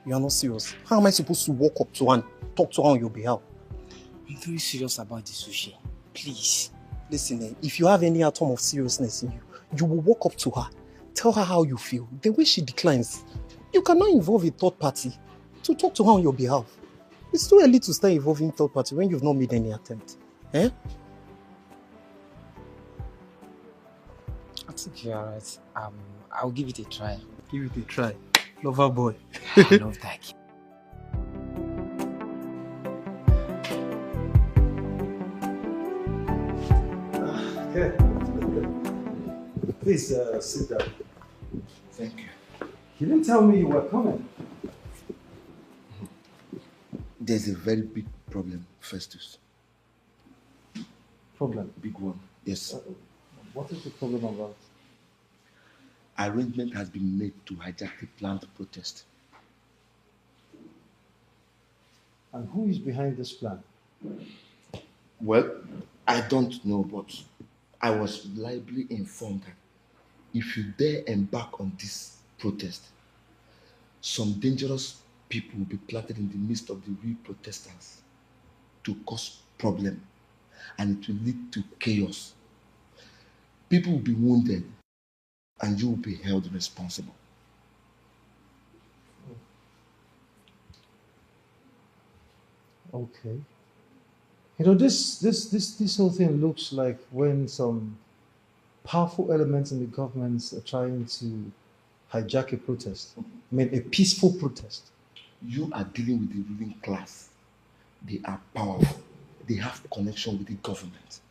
You are not serious. How am I supposed to walk up to her and talk to her on your behalf? I'm very serious about this, Sushi. Please. Listen, if you have any atom of seriousness in you, you will walk up to her, tell her how you feel. The way she declines, you cannot involve a third party to talk to her on your behalf. It's too early to start involving third party when you've not made any attempt. Eh? I think you're right. I'll give it a try. Give it a try. Lover boy. I love that. Okay. Please sit down. Thank you. You didn't tell me you were coming. There's a very big problem, Festos. Problem? Big one, yes. What is the problem about? Arrangement has been made to hijack the planned protest. And who is behind this plan? Well, I don't know, but I was reliably informed that if you dare embark on this protest, some dangerous people will be planted in the midst of the real protesters to cause problem, and it will lead to chaos. People will be wounded, and you will be held responsible. Okay. You know, this whole thing looks like when some powerful elements in the government are trying to hijack a protest. I mean, a peaceful protest. You are dealing with the ruling class. They are powerful. They have connection with the government.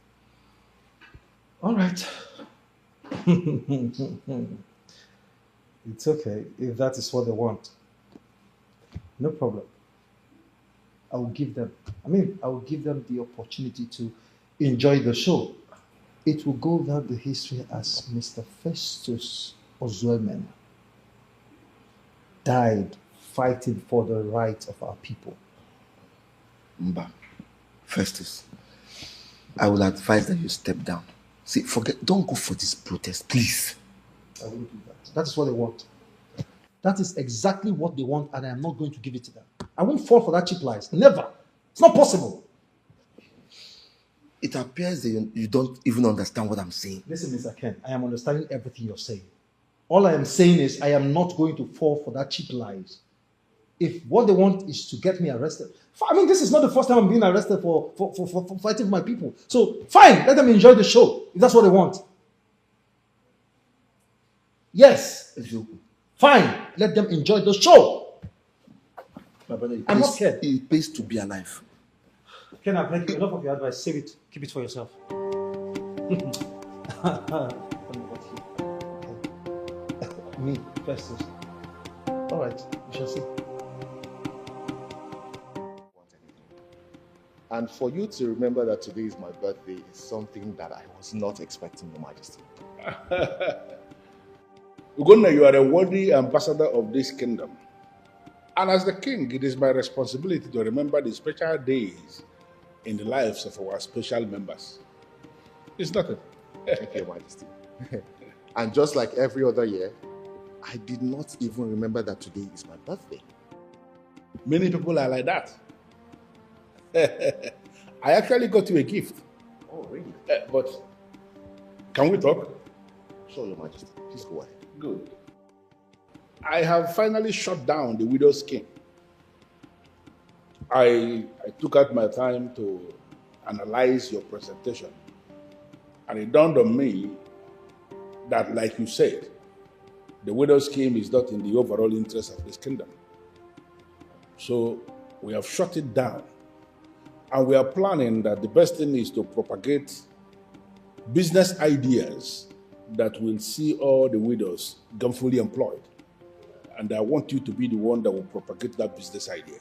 All right. It's okay if that is what they want. No problem. I will give them the opportunity to enjoy the show. It will go down the history as Mr. Festos Ozuemen died fighting for the rights of our people. Mba, Festos, I will advise that you step down. See, don't go for this protest, please. I won't do that. That is what they want. That is exactly what they want, and I am not going to give it to them. I won't fall for that cheap lies. Never. It's not possible. It appears that you don't even understand what I'm saying. Listen, Mr. Ken, I am understanding everything you're saying. All I am saying is I am not going to fall for that cheap lies. If what they want is to get me arrested, I mean, this is not the first time I'm being arrested for fighting for my people. So, fine, let them enjoy the show, if that's what they want. Yes. Fine, let them enjoy the show. My brother, I'm not scared. It pays to be alive. Ken, I've heard enough of your advice. Save it. Keep it for yourself. Me, Festos. All right, we shall see. And for you to remember that today is my birthday is something that I was not expecting, Your Majesty. Ugonna, you are a worthy ambassador of this kingdom. And as the king, it is my responsibility to remember the special days in the lives of our special members. It's nothing. Thank you, Your Majesty. And just like every other year, I did not even remember that today is my birthday. Many people are like that. I actually got you a gift. Oh, really? But can we talk? Sure, Your Majesty. Please go ahead. Good. I have finally shut down the widow's scheme. I took out my time to analyze your presentation, and it dawned on me that, like you said, the widow's scheme is not in the overall interest of this kingdom. So we have shut it down, and we are planning that the best thing is to propagate business ideas that will see all the widows gainfully employed. And I want you to be the one that will propagate that business idea.